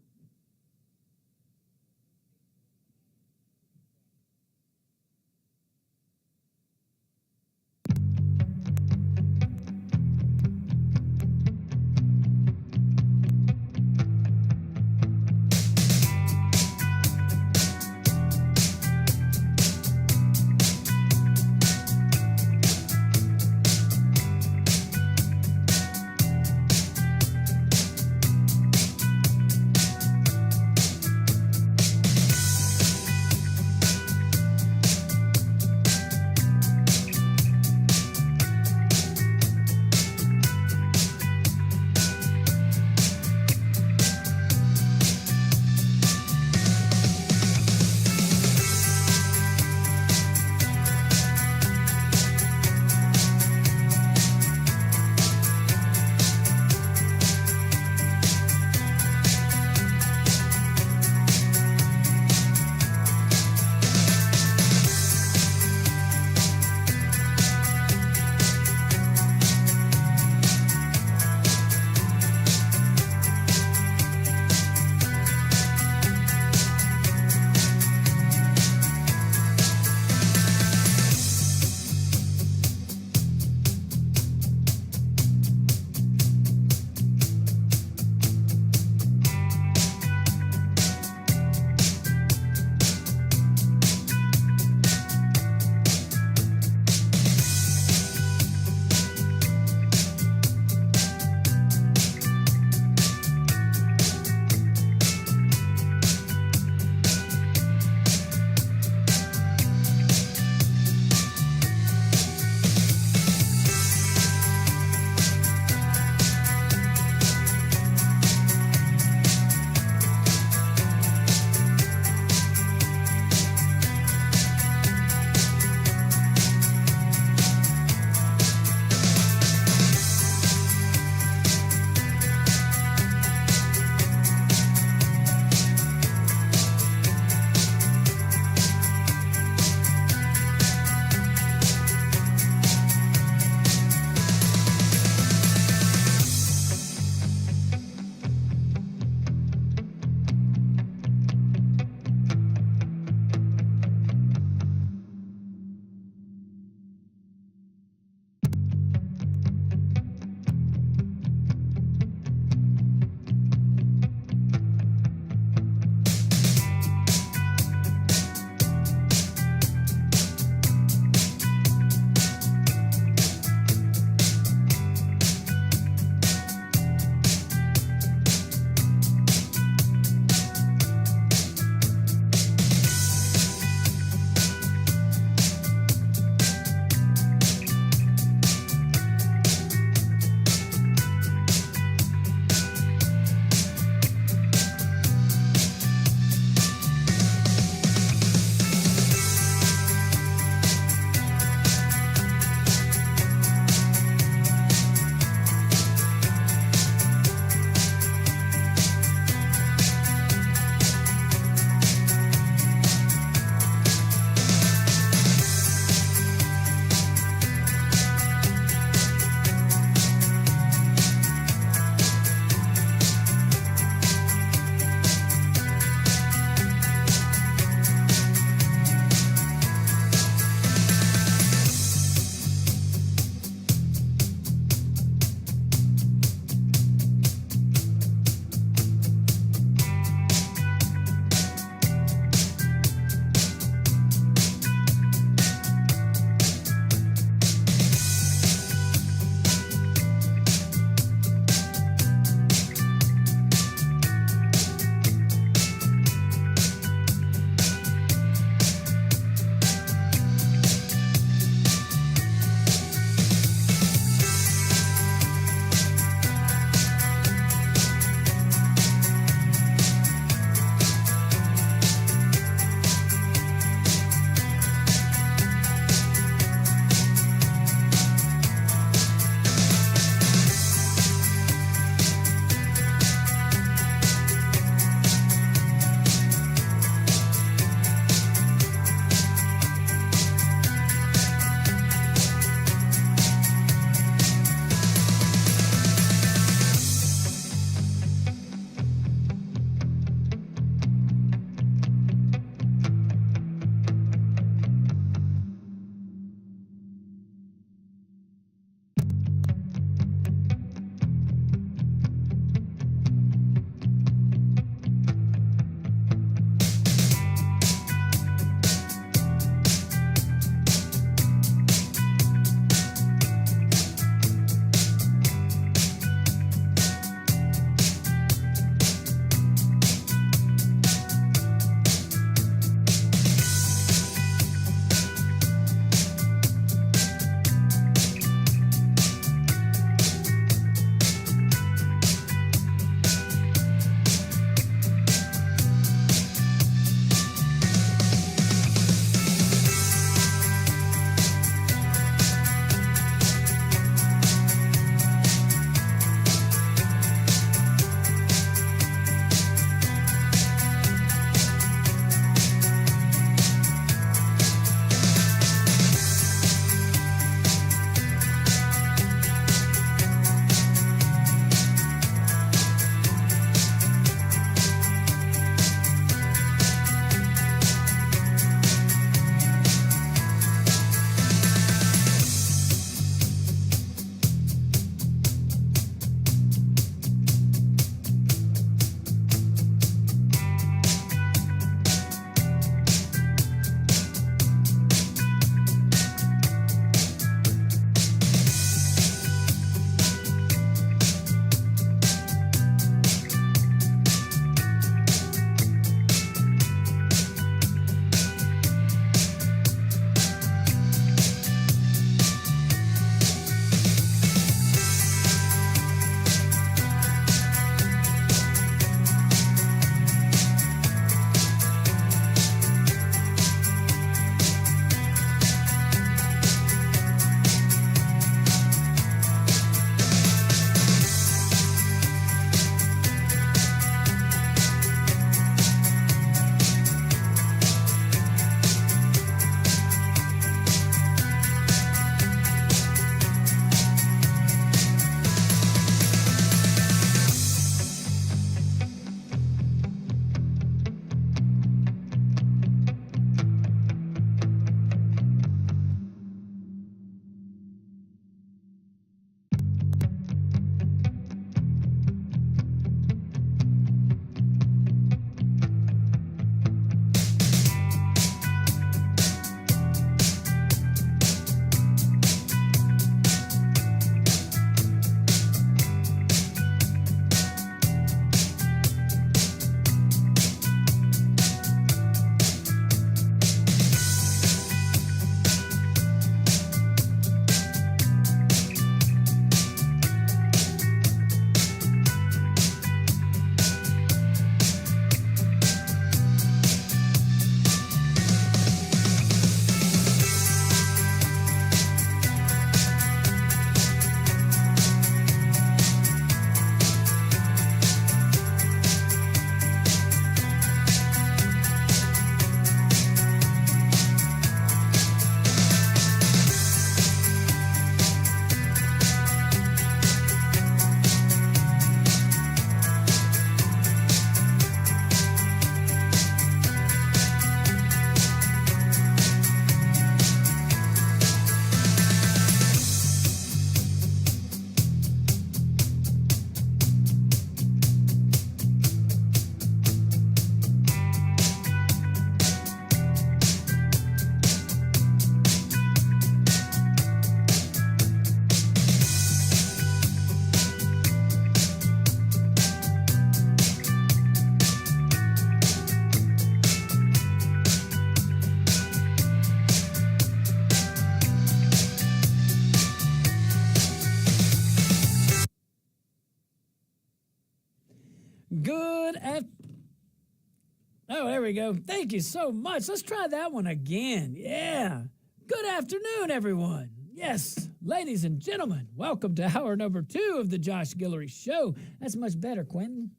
[SPEAKER 1] Oh, there we go. Thank you so much. Let's try that one again. Yeah. Good afternoon, everyone. Yes, ladies and gentlemen, welcome to hour number 2 of the Josh Guillory Show. That's much better, Quentin.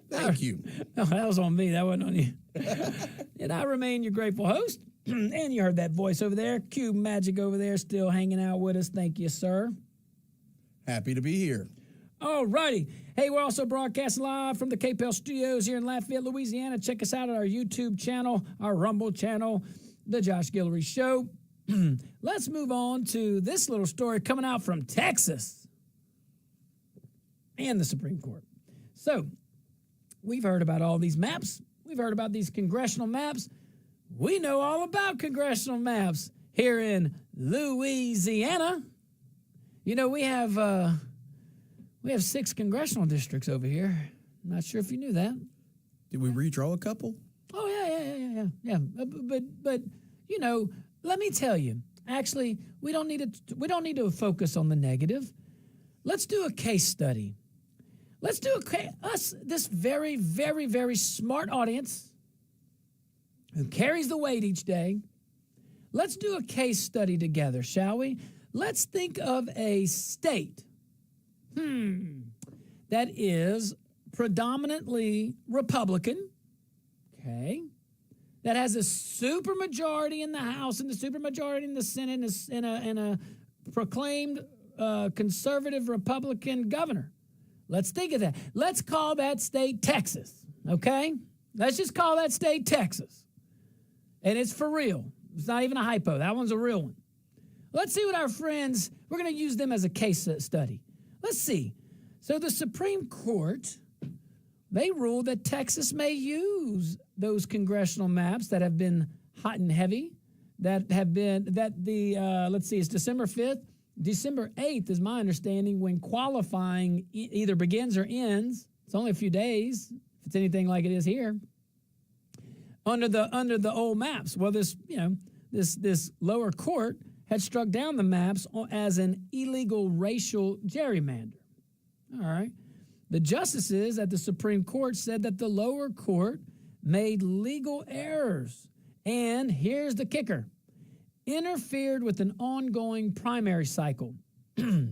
[SPEAKER 2] Thank you.
[SPEAKER 1] Oh, that was on me. That wasn't on you. And I remain your grateful host. And you heard that voice over there. Cube Magic over there still hanging out with us. Thank you, sir.
[SPEAKER 2] Happy to be here.
[SPEAKER 1] All righty. Hey, we're also broadcasting live from the KPEL studios here in Lafayette, Louisiana. Check us out at our YouTube channel, our Rumble channel, The Josh Guillory Show. Let's move on to this little story coming out from Texas and the Supreme Court. So, we've heard about all these maps. We've heard about these congressional maps. We know all about congressional maps here in Louisiana. You know, we have 6 congressional districts over here. Not sure if you knew that.
[SPEAKER 2] Did we redraw a couple?
[SPEAKER 1] Oh yeah. But you know, let me tell you. Actually, we don't need to focus on the negative. Let's do a case study. Let's do this very, very, very smart audience who carries the weight each day. Let's do a case study together, shall we? Let's think of a state that is predominantly Republican, okay, that has a supermajority in the House and the supermajority in the Senate and a proclaimed conservative Republican governor. Let's think of that. Let's call that state Texas, okay? Let's just call that state Texas. And it's for real. It's not even a hypo. That one's a real one. Let's see what our friends, we're going to use them as a case study. Let's see. So the Supreme Court, they ruled that Texas may use those congressional maps that have been hot and heavy, let's see, it's December 5th. December 8th is my understanding when qualifying either begins or ends. It's only a few days, if it's anything like it is here. Under the old maps. Well, this lower court had struck down the maps as an illegal racial gerrymander. All right. The justices at the Supreme Court said that the lower court made legal errors. And here's the kicker. Interfered with an ongoing primary cycle,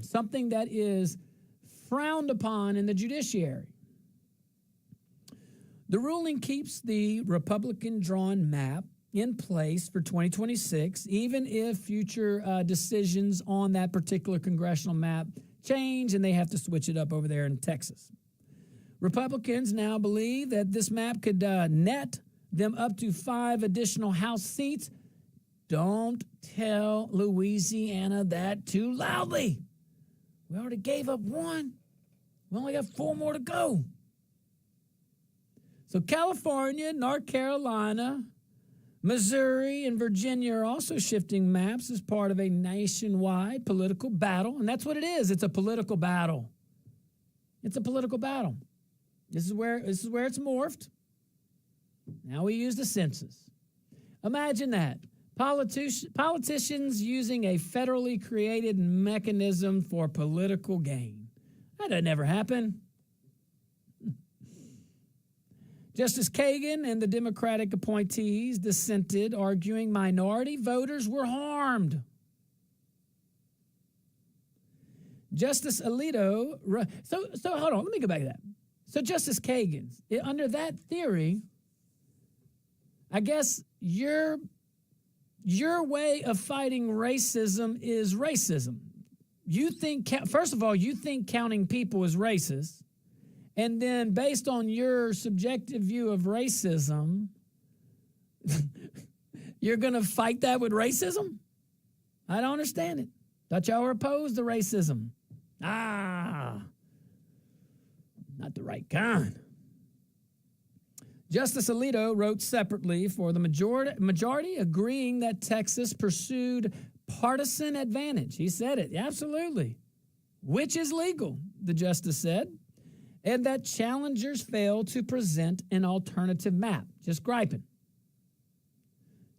[SPEAKER 1] something that is frowned upon in the judiciary. The ruling keeps the Republican-drawn map in place for 2026, even if future decisions on that particular congressional map change and they have to switch it up over there in Texas. Republicans now believe that this map could net them up to 5 additional House seats. Don't tell Louisiana that too loudly. We already gave up 1. We only got 4 more to go. So California, North Carolina, Missouri, and Virginia are also shifting maps as part of a nationwide political battle. And that's what it is. It's a political battle. It's a political battle. This is where it's morphed. Now we use the census. Imagine that. Politicians using a federally created mechanism for political gain. That doesn't ever happen. Justice Kagan and the Democratic appointees dissented, arguing minority voters were harmed. Justice Alito, so hold on, let me go back to that. So Justice Kagan, under that theory, I guess your way of fighting racism is racism. You think, first of all, you think counting people is racist. And then based on your subjective view of racism, you're going to fight that with racism? I don't understand it. Thought y'all were opposed to racism. Not the right kind. Justice Alito wrote separately for the majority agreeing that Texas pursued partisan advantage. He said it, absolutely, which is legal, the justice said, and that challengers failed to present an alternative map. Just griping.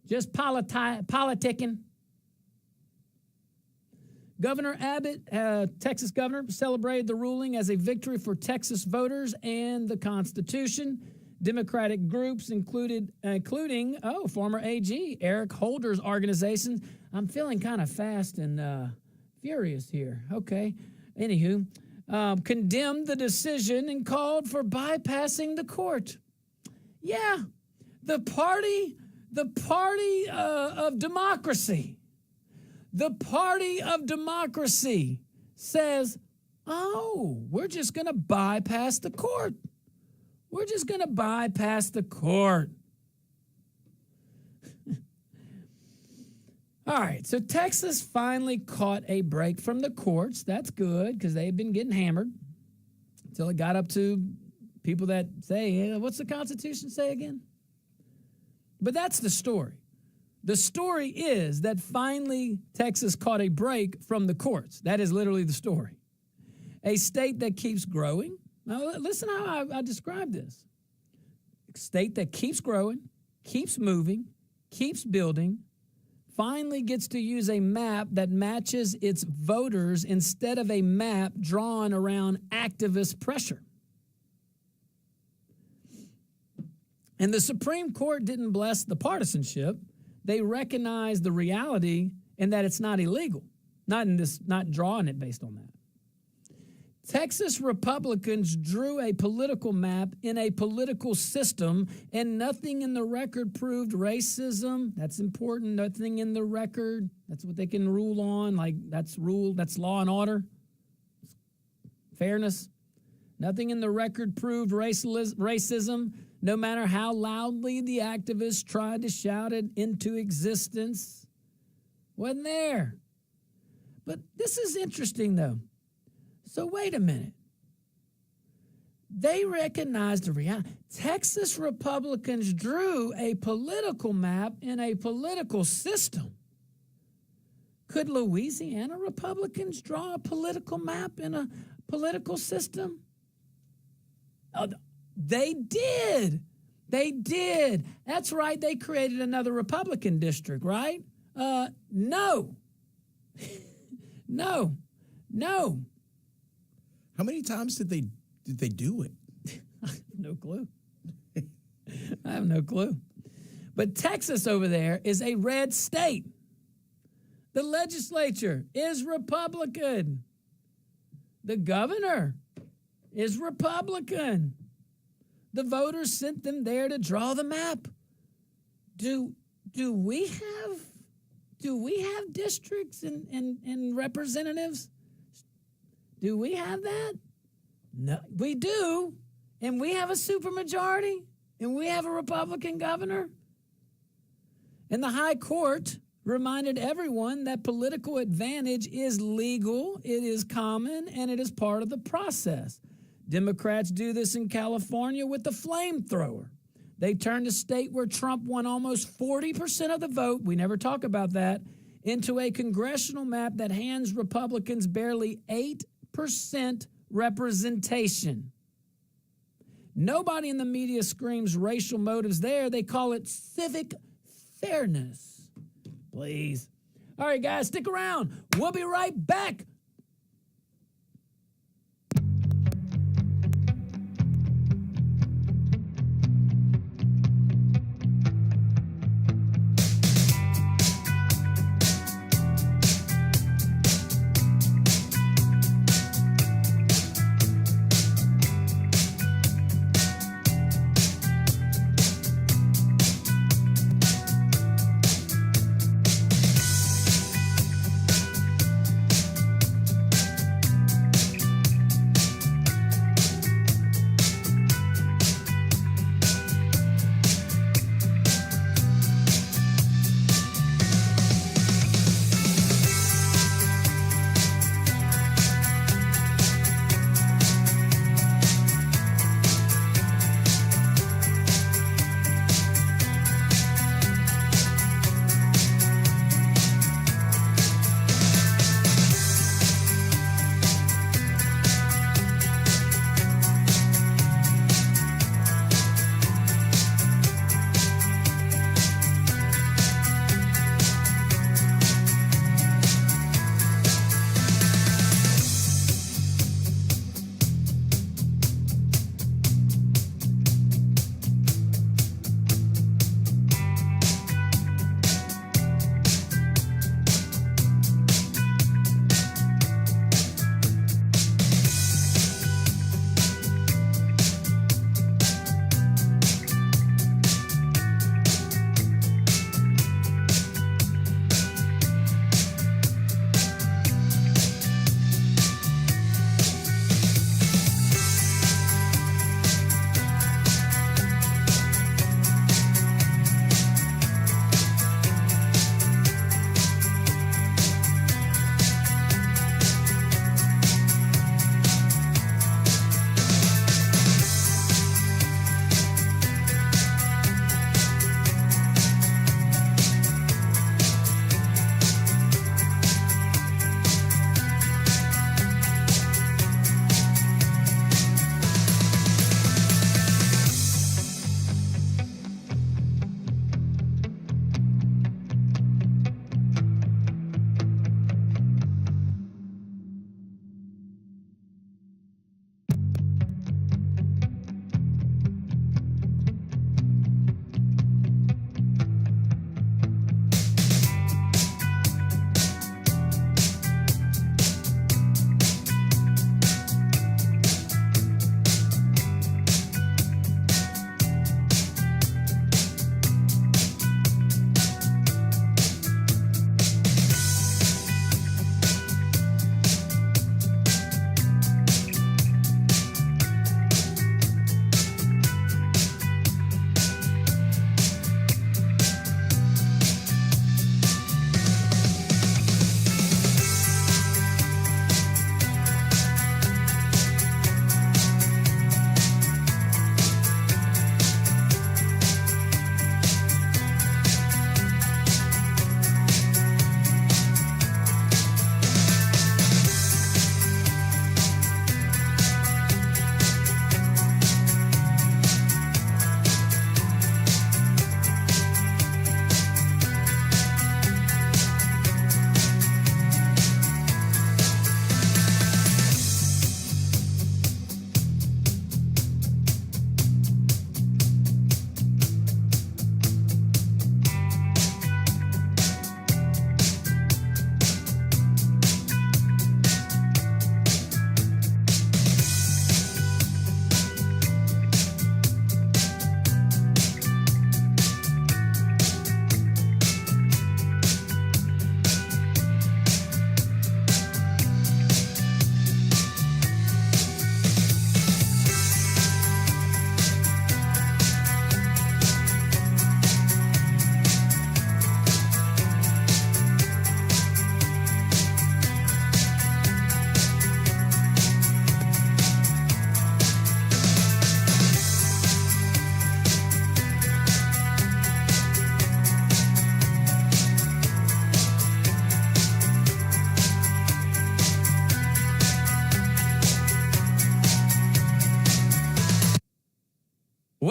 [SPEAKER 1] Just politicking. Governor Abbott, Texas governor, celebrated the ruling as a victory for Texas voters and the Constitution. Democratic groups including former AG Eric Holder's organization. I'm feeling kind of fast and furious here. Okay. Anywho, condemned the decision and called for bypassing the court. Yeah, the party of democracy. The party of democracy says, oh, we're just going to bypass the court. We're just going to bypass the court. All right, so Texas finally caught a break from the courts. That's good because they've been getting hammered until it got up to people that say, hey, what's the Constitution say again? But that's the story. The story is that finally Texas caught a break from the courts. That is literally the story. A state that keeps growing. Now, listen how I describe this. A state that keeps growing, keeps moving, keeps building, finally gets to use a map that matches its voters instead of a map drawn around activist pressure. And the Supreme Court didn't bless the partisanship. They recognized the reality and that it's not illegal, not drawing it based on that. Texas Republicans drew a political map in a political system, and nothing in the record proved racism. That's important. Nothing in the record. That's what they can rule on. Like, that's law and order. Fairness. Nothing in the record proved racism, no matter how loudly the activists tried to shout it into existence. Wasn't there. But this is interesting, though. So wait a minute. They recognized the reality. Texas Republicans drew a political map in a political system. Could Louisiana Republicans draw a political map in a political system? They did. They did. That's right. They created another Republican district, right? No. No.
[SPEAKER 2] How many times did they do it?
[SPEAKER 1] I have no clue. I have no clue. But Texas over there is a red state. The legislature is Republican. The governor is Republican. The voters sent them there to draw the map. Do we have districts and representatives? Do we have that? No, we do. And we have a supermajority. And we have a Republican governor. And the high court reminded everyone that political advantage is legal, it is common, and it is part of the process. Democrats do this in California with the flamethrower. They turned a state where Trump won almost 40% of the vote, we never talk about that, into a congressional map that hands Republicans barely 8% representation. Nobody in the media screams racial motives there. They call it civic fairness. Please. All right, guys, stick around. We'll be right back.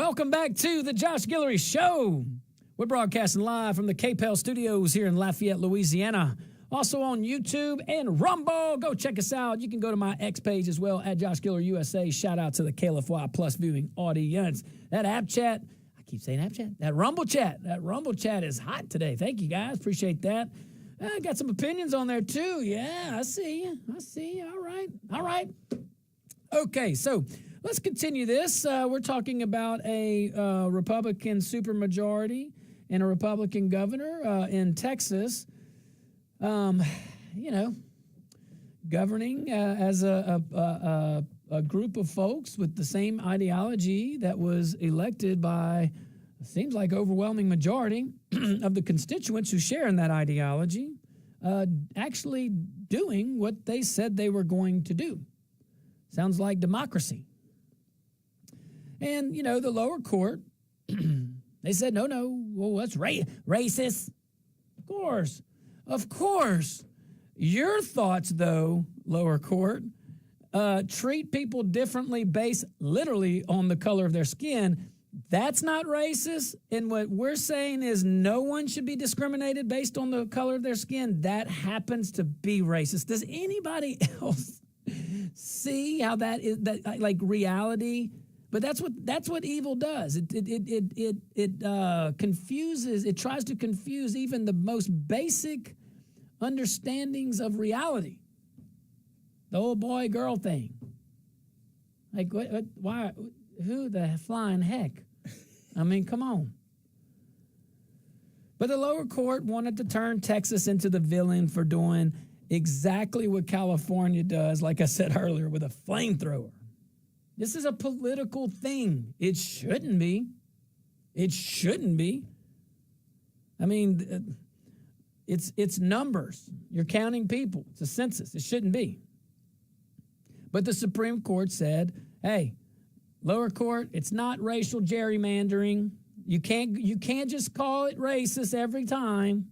[SPEAKER 1] Welcome back to the Josh Guillory Show. We're broadcasting live from the KPEL studios here in Lafayette, Louisiana. Also on YouTube and Rumble. Go check us out. You can go to my X page as well, at Josh Guillory USA. Shout out to the KLFY Plus viewing audience. That app chat, I keep saying app chat, that Rumble chat is hot today. Thank you, guys. Appreciate that. I got some opinions on there, too. Yeah, I see you. All right. Okay, so let's continue this. We're talking about a Republican supermajority and a Republican governor in Texas, governing as a group of folks with the same ideology that was elected by, seems like, overwhelming majority of the constituents who share in that ideology, actually doing what they said they were going to do. Sounds like democracy. And, the lower court, they said, no, well, that's racist. Of course. Your thoughts, though, lower court, treat people differently based literally on the color of their skin. That's not racist. And what we're saying is no one should be discriminated based on the color of their skin. That happens to be racist. Does anybody else see how that is, that like reality? But that's what evil does. It confuses. It tries to confuse even the most basic understandings of reality. The old boy girl thing. Like what? Why? Who the flying heck? I mean, come on. But the lower court wanted to turn Texas into the villain for doing exactly what California does, like I said earlier, with a flamethrower. This is a political thing. It shouldn't be. I mean, it's numbers. You're counting people. It's a census. It shouldn't be. But the Supreme Court said, hey, lower court, it's not racial gerrymandering. You can't just call it racist every time.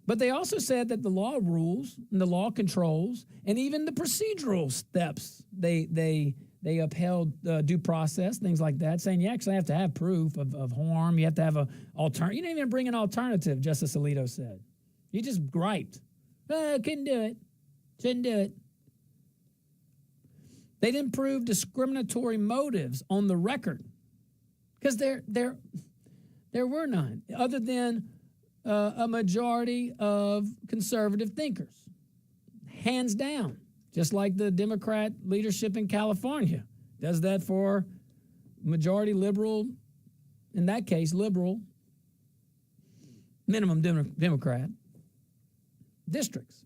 [SPEAKER 1] But they also said that the law rules and the law controls and even the procedural steps, they upheld due process, things like that, saying you actually have to have proof of harm. You have to have an alternative. You didn't even bring an alternative, Justice Alito said. You just griped. Couldn't do it. Shouldn't do it. They didn't prove discriminatory motives on the record because there were none other than a majority of conservative thinkers, hands down, just like the Democrat leadership in California does that for majority liberal, in that case, liberal, minimum Democrat districts.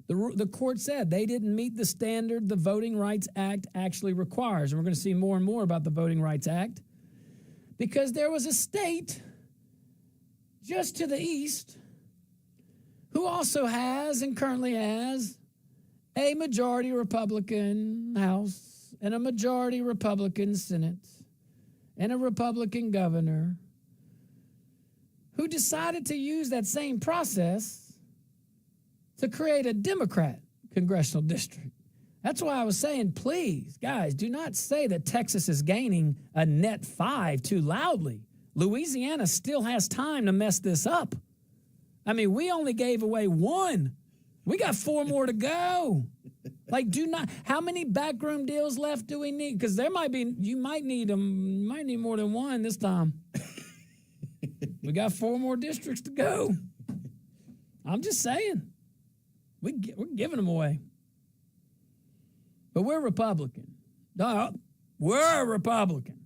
[SPEAKER 1] The court said they didn't meet the standard the Voting Rights Act actually requires. And we're going to see more and more about the Voting Rights Act because there was a state just to the east who also has and currently has a majority Republican House and a majority Republican Senate and a Republican governor who decided to use that same process to create a Democrat congressional district. That's why I was saying, please, guys, do not say that Texas is gaining a net 5 too loudly. Louisiana still has time to mess this up. I mean, we only gave away 1. We got 4 more to go. Like, how many backroom deals left do we need? Because you might need more than 1 this time. We got 4 more districts to go. I'm just saying. We're giving them away. But we're Republican. We're a Republican.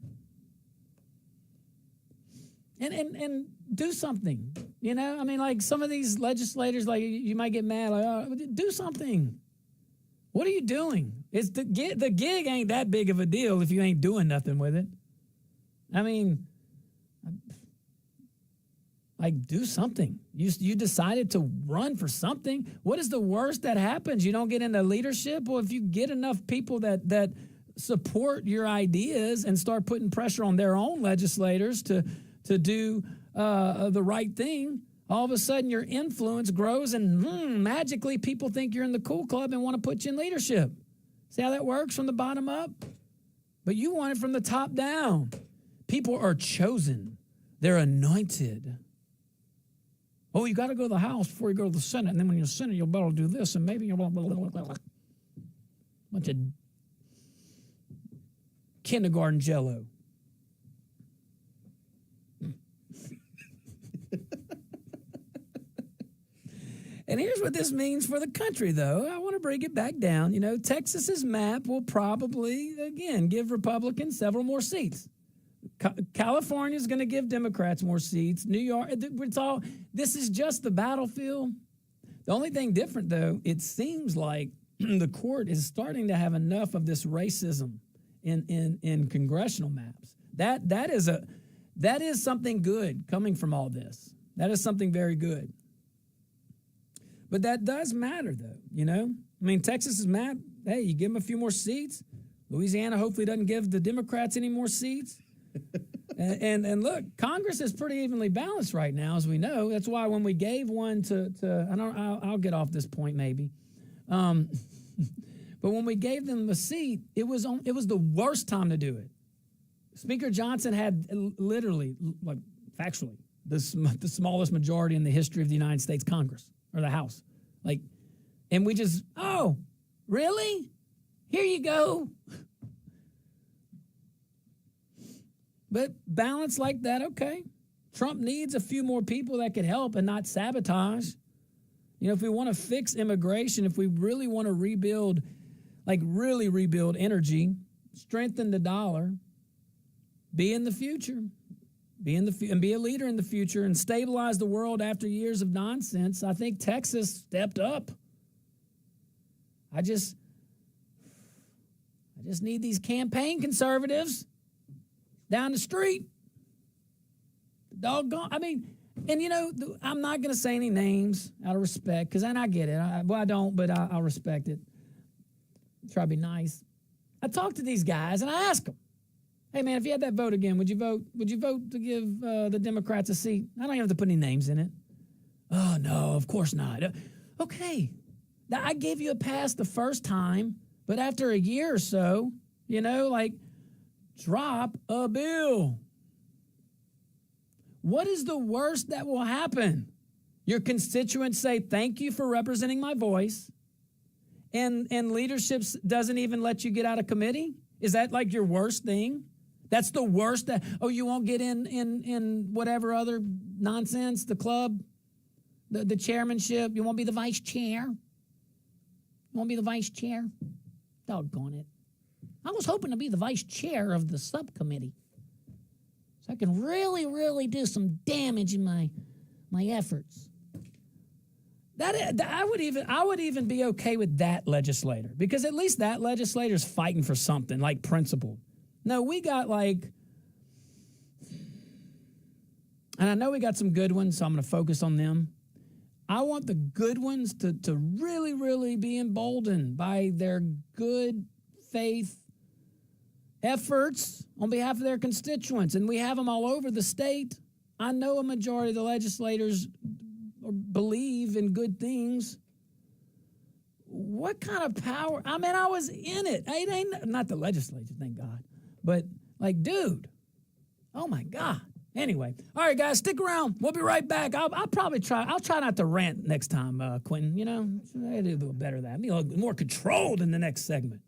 [SPEAKER 1] And do something. I mean, like some of these legislators, like you might get mad, like, oh, do something. What are you doing? It's the gig ain't that big of a deal if you ain't doing nothing with it. I mean, like, do something. You decided to run for something. What is the worst that happens? You don't get into leadership? Well, if you get enough people that support your ideas and start putting pressure on their own legislators to do the right thing, all of a sudden your influence grows and magically people think you're in the cool club and want to put you in leadership. See how that works from the bottom up? But you want it from the top down. People are chosen. They're anointed. Oh, you got to go to the House before you go to the Senate. And then when you're Senate, you'll be able to do this. And maybe you'll blah, blah, blah, blah, blah. Bunch of kindergarten jello. And here's what this means for the country, though. I want to bring it back down. You know, Texas's map will probably, again, give Republicans several more seats. California is going to give Democrats more seats. New York, this is just the battlefield. The only thing different, though, it seems like the court is starting to have enough of this racism in congressional maps. That is something good coming from all this. That is something very good. But that does matter, though, you know? I mean, Texas's map, hey, you give them a few more seats. Louisiana hopefully doesn't give the Democrats any more seats. and look, Congress is pretty evenly balanced right now, as we know. That's why when we gave one I'll get off this point maybe. But when we gave them a seat, it was the worst time to do it. Speaker Johnson had literally, like factually, the smallest majority in the history of the United States Congress. Or the House. Like, and we just, oh, really? Here you go. But balance like that, okay. Trump needs a few more people that could help and not sabotage. You know, if we want to fix immigration, if we really want to rebuild, like really rebuild energy, strengthen the dollar, be in the future. And be a leader in the future and stabilize the world after years of nonsense. I think Texas stepped up. I just need these campaign conservatives down the street. Doggone. I mean, and you know, I'm not going to say any names out of respect because I get it. I don't, but I'll respect it. Try to be nice. I talk to these guys and I ask them, hey, man, if you had that vote again, would you vote to give the Democrats a seat? I don't even have to put any names in it. Oh, no, of course not. Okay. Now, I gave you a pass the first time, but after a year or so, you know, like, drop a bill. What is the worst that will happen? Your constituents say, thank you for representing my voice, and leadership doesn't even let you get out of committee? Is that like your worst thing? That's the worst. You won't get in whatever other nonsense, the club, the chairmanship. You won't be the vice chair. You won't be the vice chair. Doggone it. I was hoping to be the vice chair of the subcommittee so I can really, really do some damage in my efforts. I would even be okay with that legislator because at least that legislator is fighting for something like principle. No, we got and I know we got some good ones, so I'm going to focus on them. I want the good ones to really, really be emboldened by their good faith efforts on behalf of their constituents, and we have them all over the state. I know a majority of the legislators believe in good things. What kind of power? I mean, I was in it. It ain't not the legislature, thank God. But, like, dude, oh, my God. Anyway, all right, guys, stick around. We'll be right back. I'll try not to rant next time, Quentin. You know, I do a little better at that. Be a little more controlled in the next segment.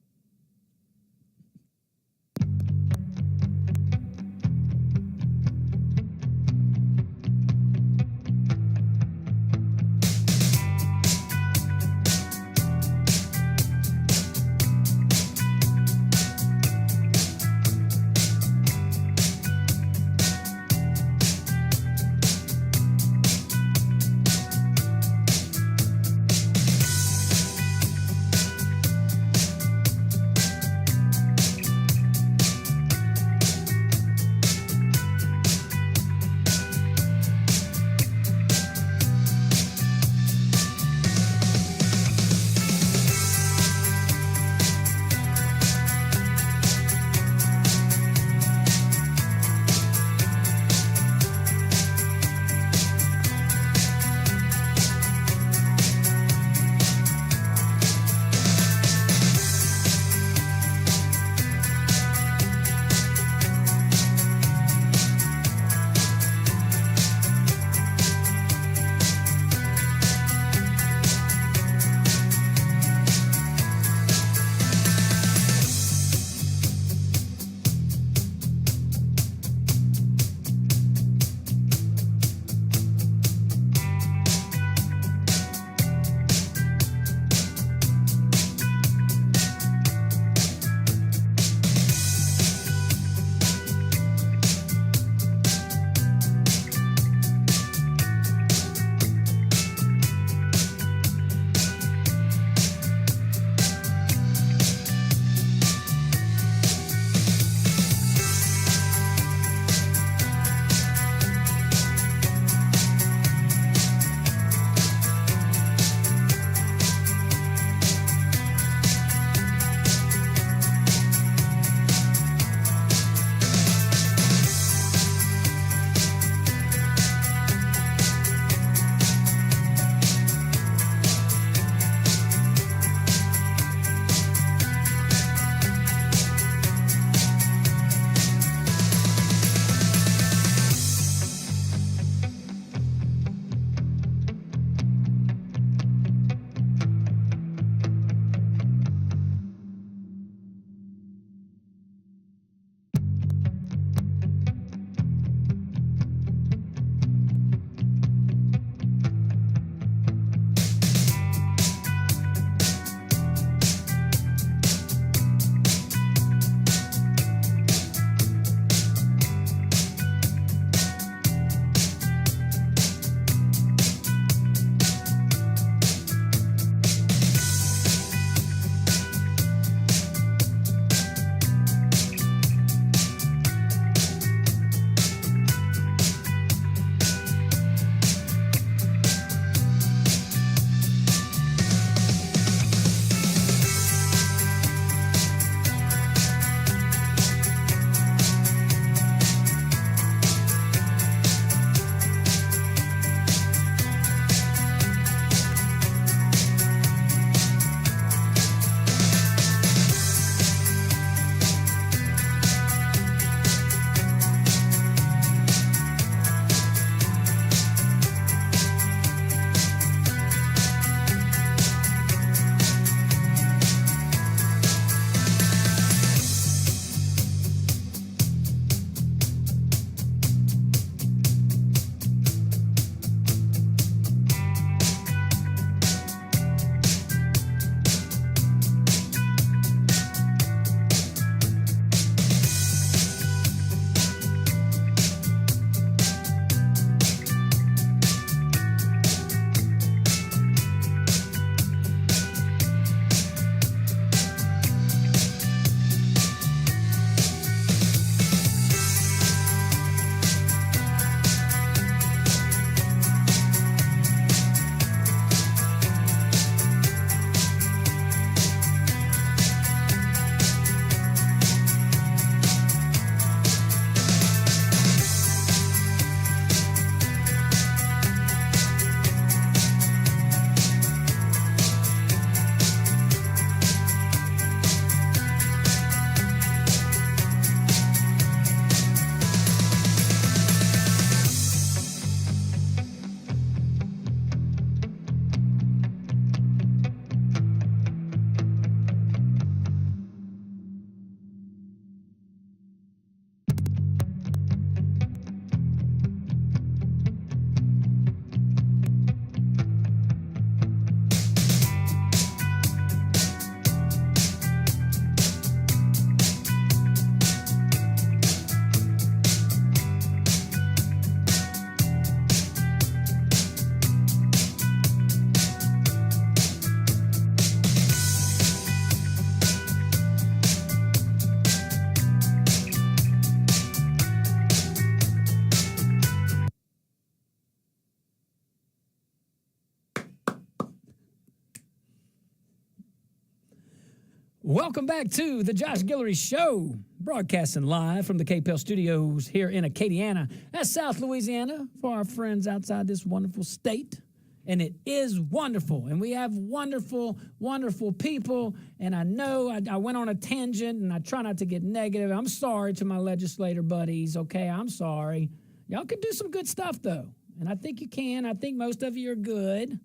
[SPEAKER 1] Welcome back to the Josh Guillory Show, broadcasting live from the KPEL studios here in Acadiana. That's South Louisiana for our friends outside this wonderful state. And it is wonderful. And we have wonderful, wonderful people. And I know I went on a tangent, and I try not to get negative. I'm sorry to my legislator buddies, okay? I'm sorry. Y'all can do some good stuff, though. And I think you can. I think most of you are good.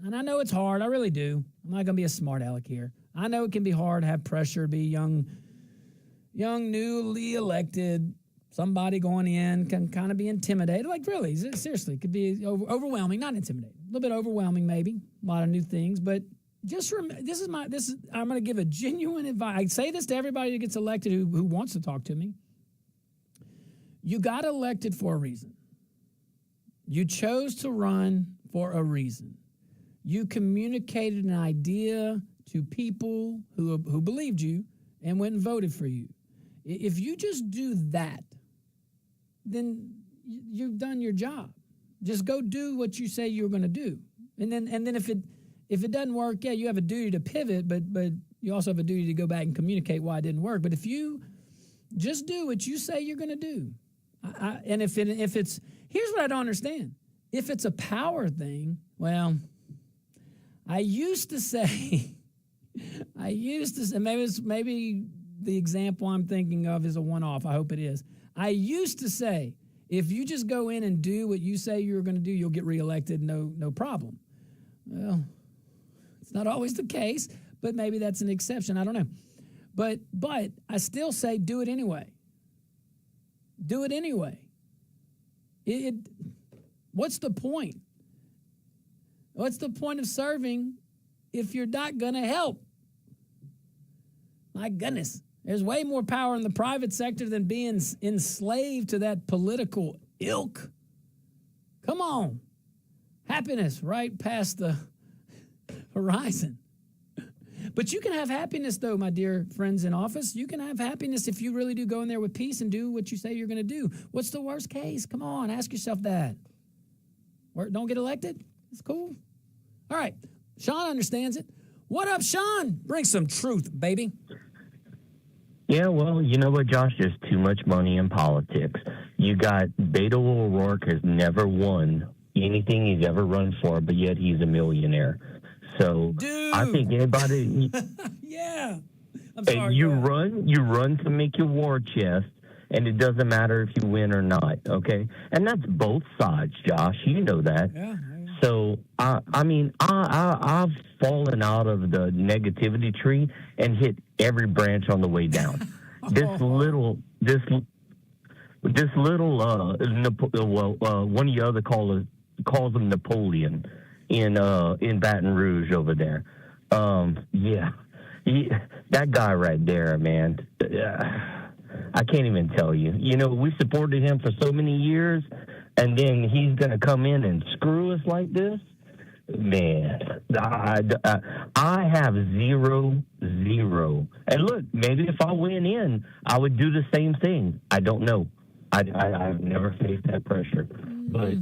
[SPEAKER 1] And I know it's hard. I really do. I'm not going to be a smart aleck here. I know it can be hard to have pressure, be young, newly elected, somebody going in can kind of be intimidated. Like, really, seriously, it could be overwhelming, not intimidating. A little bit overwhelming, maybe. A lot of new things. But just I'm going to give a genuine advice. I say this to everybody who gets elected who wants to talk to me. You got elected for a reason. You chose to run for a reason. You communicated an idea to people who believed you and went and voted for you. If you just do that, then you've done your job. Just go do what you say you're going to do. And then if it doesn't work, yeah, you have a duty to pivot, but you also have a duty to go back and communicate why it didn't work. But if you just do what you say you're going to do, and if it's here's what I don't understand. If it's a power thing, well, I used to say maybe the example I'm thinking of is a one-off. I hope it is. I used to say, if you just go in and do what you say you're going to do, you'll get reelected, no problem. Well, it's not always the case, but maybe that's an exception. I don't know. But I still say do it anyway. Do it anyway. What's the point? What's the point of serving if you're not going to help? My goodness. There's way more power in the private sector than being enslaved to that political ilk. Come on. Happiness right past the horizon. But you can have happiness, though, my dear friends in office. You can have happiness if you really do go in there with peace and do what you say you're going to do. What's the worst case? Come on, ask yourself that. Don't get elected? It's cool. All right. Sean understands it. What up, Sean? Bring some truth, baby.
[SPEAKER 10] Yeah, well, you know what, Josh? There's too much money in politics. You got Beto O'Rourke has never won anything he's ever run for, but yet he's a millionaire. So
[SPEAKER 1] Dude.
[SPEAKER 10] I think anybody...
[SPEAKER 1] Yeah. I'm sorry.
[SPEAKER 10] You run to make your war chest, and it doesn't matter if you win or not, okay? And that's both sides, Josh. You know that.
[SPEAKER 1] Yeah.
[SPEAKER 10] So, I've fallen out of the negativity tree and hit every branch on the way down. One of the other calls him Napoleon in Baton Rouge over there. That guy right there, man. I can't even tell you. You know, we supported him for so many years, and then he's going to come in and screw us like this? Man, I have zero. And look, maybe if I went in, I would do the same thing. I don't know. I've never faced that pressure. But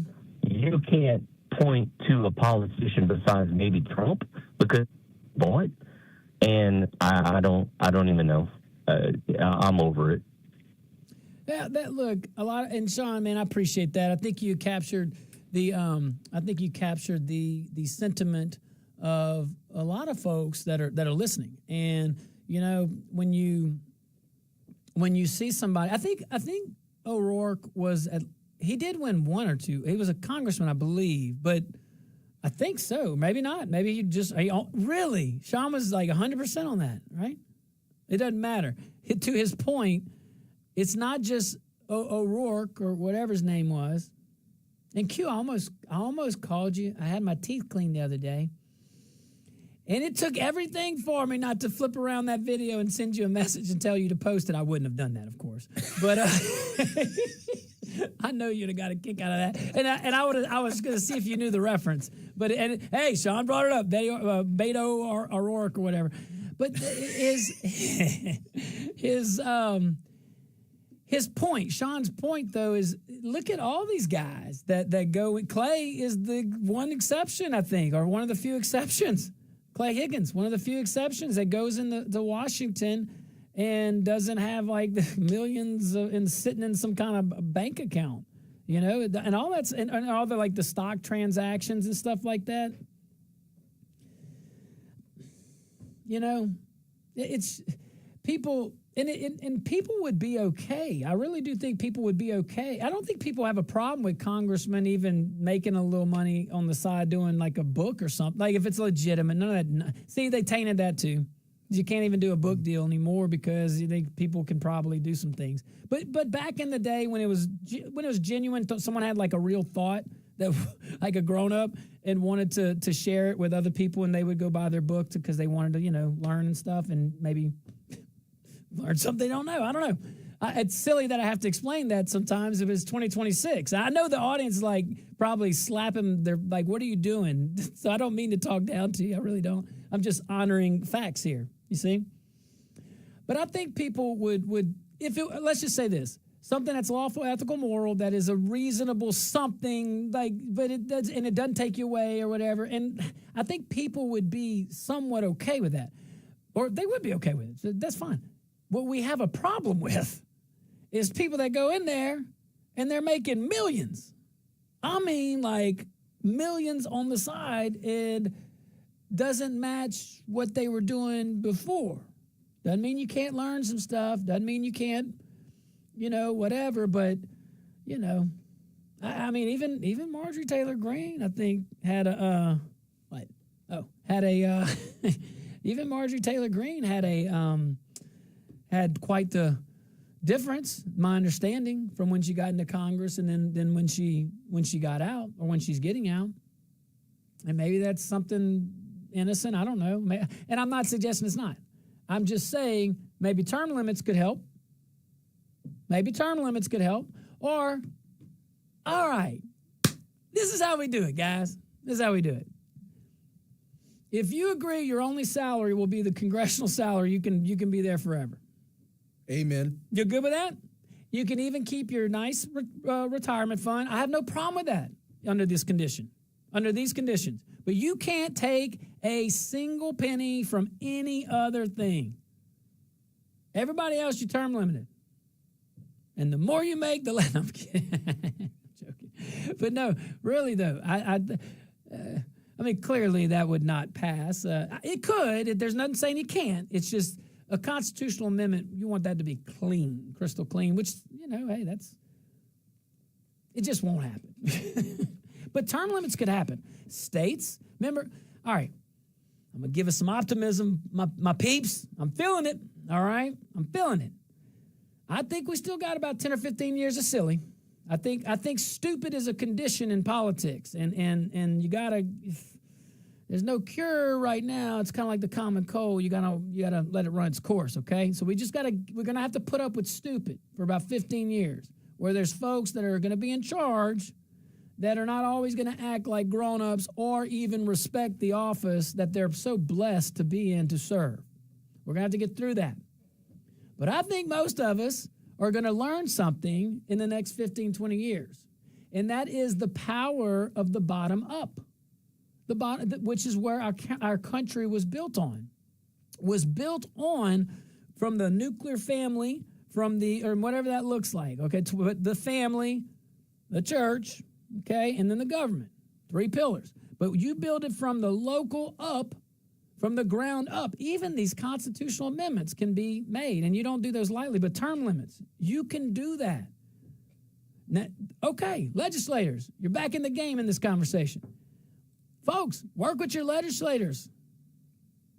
[SPEAKER 10] you can't point to a politician besides maybe Trump because bought, and I don't even know. I'm over it.
[SPEAKER 1] Yeah, look, a lot, and Sean, man, I appreciate that. I think you captured the sentiment of a lot of folks that are listening. And you know, when you see somebody, I think O'Rourke he did win one or two. He was a congressman, I believe, but I think so. Maybe not. Maybe really. Sean was like 100% on that, right? It doesn't matter. To his point, it's not just O'Rourke or whatever his name was. And Q, I almost called you. I had my teeth cleaned the other day. And it took everything for me not to flip around that video and send you a message and tell you to post it. I wouldn't have done that, of course. But I know you'd have got a kick out of that. And I was going to see if you knew the reference. But hey, Sean brought it up, Beto O'Rourke or whatever. But his point, Sean's point, though, is look at all these guys that go. Clay is the one exception, I think, or one of the few exceptions Clay Higgins, one of the few exceptions that goes into Washington and doesn't have like the millions sitting in some kind of bank account, you know, and all that's and all the like the stock transactions and stuff like that. You know, it's people. And people would be okay. I really do think people would be okay. I don't think people have a problem with congressmen even making a little money on the side doing like a book or something. Like if it's legitimate, none of that. See, they tainted that too. You can't even do a book deal anymore because you think people can probably do some things. But back in the day when it was genuine, someone had like a real thought that like a grown up and wanted to share it with other people, and they would go buy their book because they wanted to learn and stuff and maybe learn something they don't know. I don't know. It's silly that I have to explain that sometimes if it's 2026. I know the audience like probably slap him. They're like, what are you doing? So I don't mean to talk down to you. I really don't. I'm just honoring facts here. You see? But I think people would let's just say this, something that's lawful, ethical, moral, that is a reasonable something, like, but it doesn't take you away or whatever. And I think people would be somewhat okay with that. Or they would be okay with it. So that's fine. What we have a problem with is people that go in there and they're making millions. I mean, like millions on the side, and doesn't match what they were doing before. Doesn't mean you can't learn some stuff. Doesn't mean you can't, whatever. But, I mean, even Marjorie Taylor Greene, I think, had even Marjorie Taylor Greene had quite the difference, my understanding, from when she got into Congress and then when she got out or when she's getting out. And maybe that's something innocent. I don't know. And I'm not suggesting it's not. I'm just saying maybe term limits could help. Or, all right, this is how we do it, guys. This is how we do it. If you agree your only salary will be the congressional salary, you can be there forever.
[SPEAKER 2] Amen.
[SPEAKER 1] You're good with that? You can even keep your nice retirement fund. I have no problem with that under these conditions. But you can't take a single penny from any other thing. Everybody else, you term limited. And the more you make, the less. I'm kidding. I'm joking. But no, really though, I mean, clearly that would not pass. It could. There's nothing saying you can't. It's just a constitutional amendment. You want that to be clean, crystal clean, which, hey, it just won't happen. But term limits could happen. States, remember, all right, I'm going to give us some optimism. My peeps, I'm feeling it, all right? I'm feeling it. I think we still got about 10 or 15 years of silly. I think stupid is a condition in politics, and you got to, there's no cure right now. It's kind of like the common cold. You gotta let it run its course, okay? So we're going to have to put up with stupid for about 15 years, where there's folks that are going to be in charge that are not always going to act like grown-ups or even respect the office that they're so blessed to be in to serve. We're going to have to get through that. But I think most of us are going to learn something in the next 15, 20 years, and that is the power of the bottom up, which is where our country was built on. From the nuclear family, or whatever that looks like, okay, the family, the church, okay, and then the government, 3 pillars. But you build it from the local up, from the ground up. Even these constitutional amendments can be made, and you don't do those lightly, but term limits, you can do that. Now, okay, legislators, you're back in the game in this conversation. Folks, work with your legislators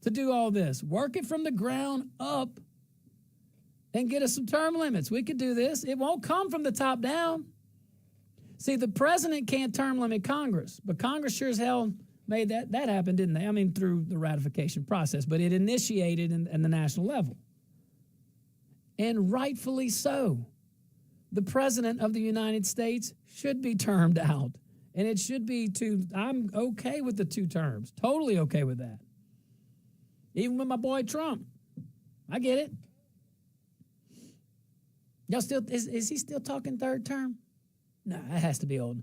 [SPEAKER 1] to do all this. Work it from the ground up and get us some term limits. We could do this. It won't come from the top down. See, the president can't term limit Congress, but Congress sure as hell made that happen, didn't they? I mean, through the ratification process, but it initiated in the national level. And rightfully so. The president of the United States should be termed out. And it should be I'm okay with the 2 terms. Totally okay with that. Even with my boy Trump. I get it. Y'all still, is he still talking 3rd term? No, that has to be old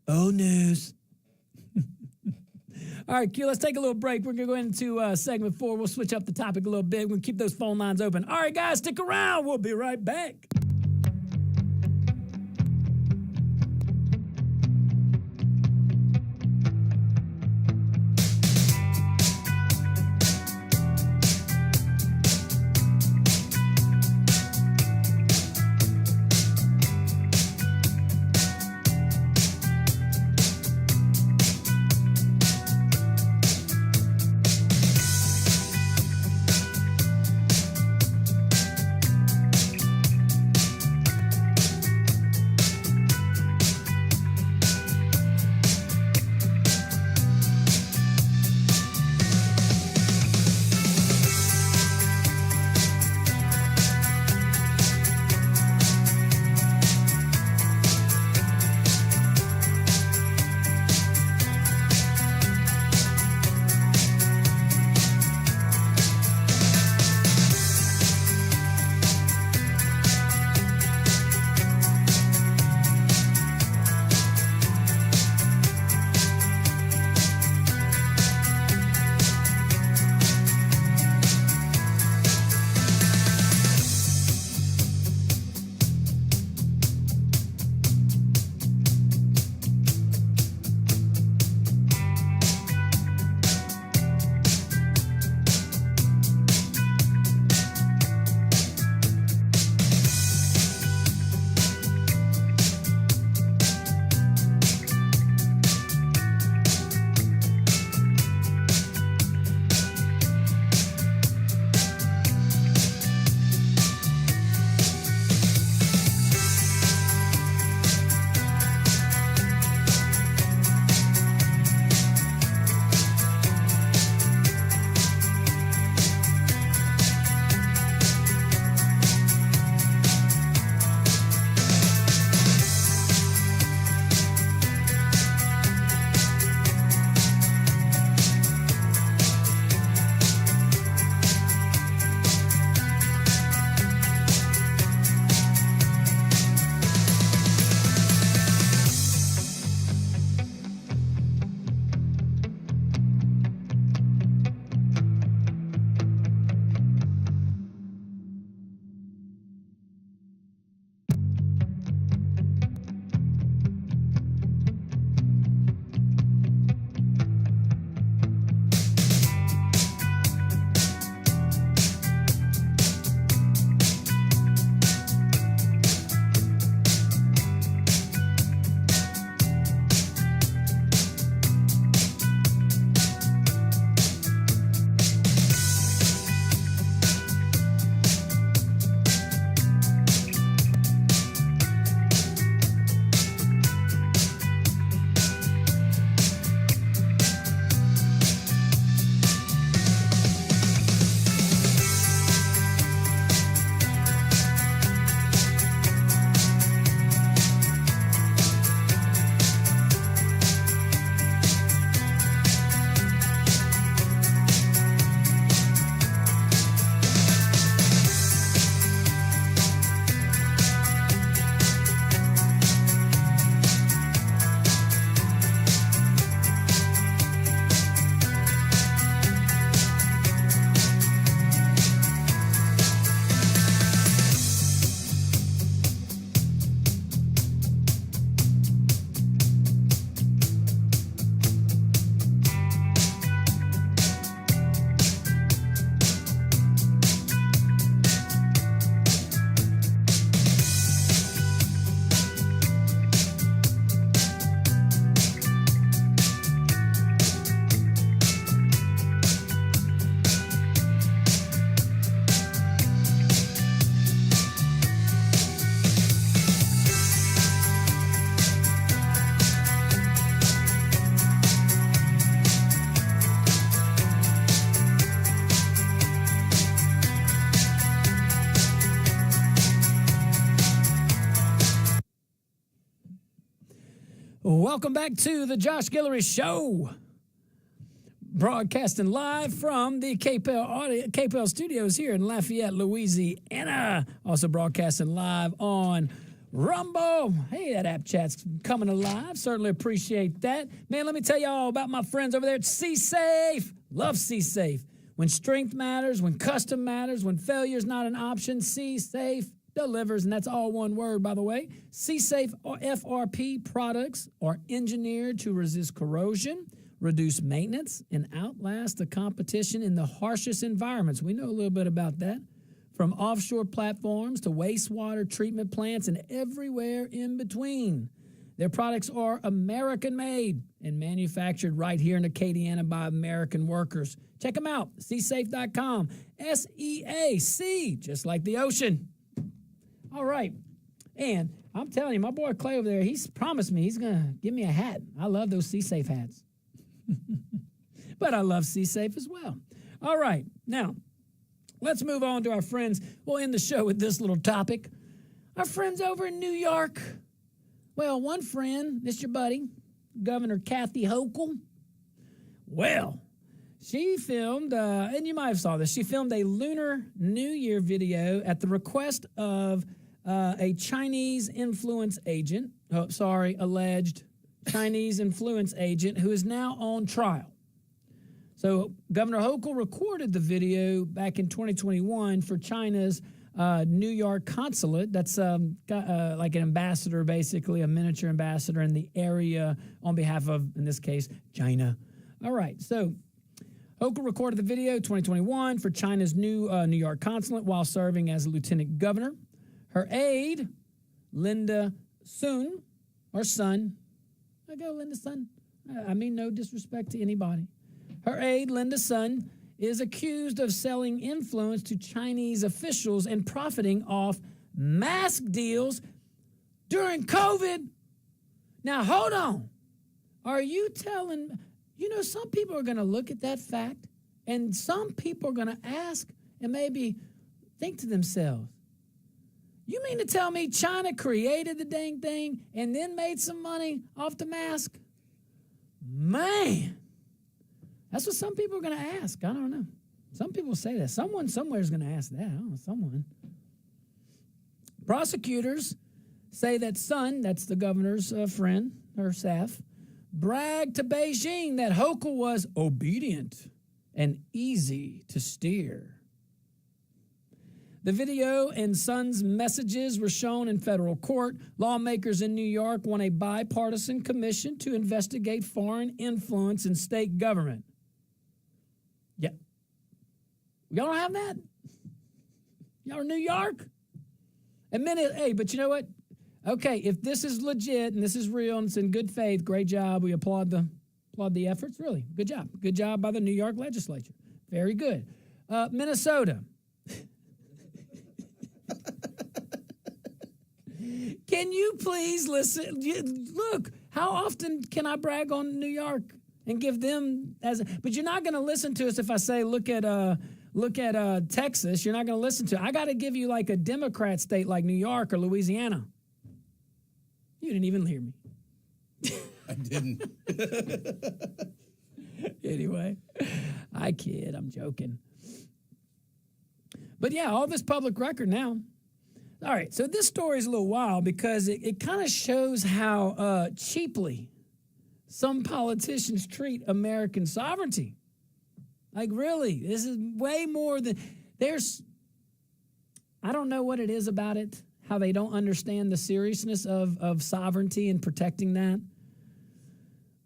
[SPEAKER 1] news. All right, Q, let's take a little break. We're going to go into segment 4. We'll switch up the topic a little bit. We're going to keep those phone lines open. All right, guys, stick around. We'll be right back. Welcome back to the Josh Guillory Show. Broadcasting live from the KPEL studios here in Lafayette, Louisiana. Also broadcasting live on Rumble. Hey, that app chat's coming alive. Certainly appreciate that. Man, let me tell y'all about my friends over there at C-Safe. Love C-Safe. When strength matters, when custom matters, when failure's not an option, C-Safe delivers, and that's all one word, by the way. C-Safe FRP products are engineered to resist corrosion, reduce maintenance, and outlast the competition in the harshest environments. We know a little bit about that. From offshore platforms to wastewater treatment plants and everywhere in between. Their products are American-made and manufactured right here in Acadiana by American workers. Check them out, csafe.com, S-E-A-C, just like the ocean. All right, and I'm telling you, my boy Clay over there, he's promised me he's going to give me a hat. I love those C-Safe hats. But I love C-Safe as well. All right, now, let's move on to our friends. We'll end the show with this little topic. Our friends over in New York. Well, one friend, this your buddy, Governor Kathy Hochul. Well, she filmed, and you might have saw this, she filmed a Lunar New Year video at the request of a Chinese influence agent, alleged Chinese influence agent who is now on trial. So Governor Hochul recorded the video back in 2021 for China's New York consulate. That's like an ambassador, basically, a miniature ambassador in the area on behalf of, in this case, China. All right, so Hochul recorded the video 2021 for China's new New York consulate while serving as a lieutenant governor. Her aide, Linda Sun, or Sun, I go Linda Sun. I mean no disrespect to anybody. Her aide, Linda Sun, is accused of selling influence to Chinese officials and profiting off mask deals during COVID. Now, hold on. Are you telling, some people are going to look at that fact, and some people are going to ask and maybe think to themselves, you mean to tell me China created the dang thing and then made some money off the mask? Man. That's what some people are going to ask. I don't know. Some people say that. Someone somewhere is going to ask that. I don't know, someone. Prosecutors say that Sun, that's the governor's friend, her staff, bragged to Beijing that Hochul was obedient and easy to steer. The video and Sun's messages were shown in federal court. Lawmakers in New York want a bipartisan commission to investigate foreign influence in state government. Yeah. Y'all don't have that? Y'all are New York? Hey, but you know what? Okay, if this is legit and this is real and it's in good faith, great job. We applaud the efforts. Really, good job. Good job by the New York legislature. Very good. Minnesota. Can you please listen? Look, how often can I brag on New York and give them but you're not going to listen to us if I say look at Texas. You're not going to listen to it. I got to give you like a Democrat state like New York or Louisiana. You didn't even hear me.
[SPEAKER 2] I didn't.
[SPEAKER 1] Anyway, I kid. I'm joking. But yeah, all this public record now. All right, so this story is a little wild because it kind of shows how cheaply some politicians treat American sovereignty. Like, really, this is way more than... I don't know what it is about it, how they don't understand the seriousness of sovereignty and protecting that.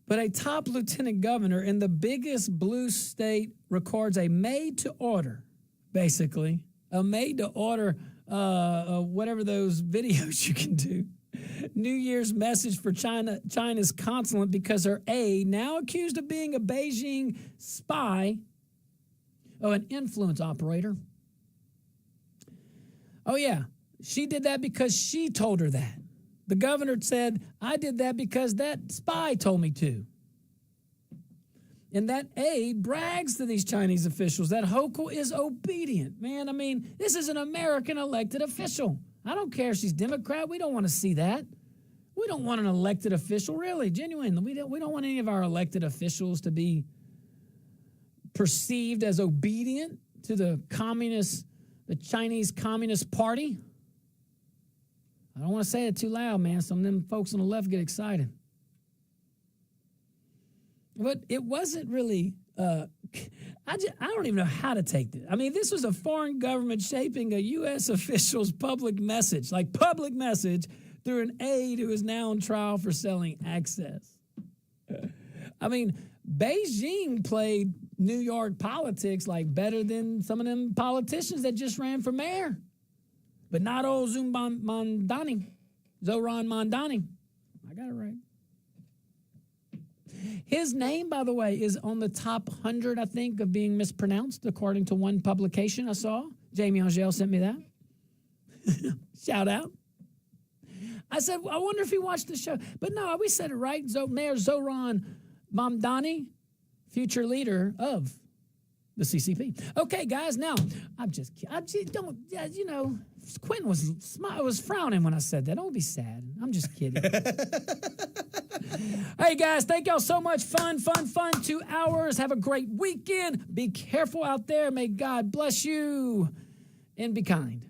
[SPEAKER 1] But a top lieutenant governor in the biggest blue state records a made-to-order, basically, a made-to-order... whatever those videos you can do. New Year's message for China's consulate because her aide, now accused of being a Beijing spy, an influence operator. Oh, yeah, she did that because she told her that. The governor said, I did that because that spy told me to. And that aide brags to these Chinese officials that Hochul is obedient. Man, I mean, this is an American elected official. I don't care if she's Democrat. We don't want to see that. We don't want an elected official, really, genuinely. We don't want any of our elected officials to be perceived as obedient to the Chinese Communist Party. I don't want to say it too loud, man. Some of them folks on the left get excited. But it wasn't really, I don't even know how to take this. I mean, this was a foreign government shaping a U.S. official's public message through an aide who is now on trial for selling access. I mean, Beijing played New York politics like better than some of them politicians that just ran for mayor. But not old Zoran Mandani. I got it right. His name, by the way, is on the top 100, I think, of being mispronounced, according to one publication I saw. Jamie Angel sent me that. Shout out. I said, I wonder if he watched the show. But no, we said it right. Mayor Zoran Mamdani, future leader of the CCP. Okay, guys, now, I just don't, you know, Quentin was frowning when I said that. Don't be sad. I'm just kidding. Hey, guys, thank y'all so much. Fun, 2 hours. Have a great weekend. Be careful out there. May God bless you and be kind.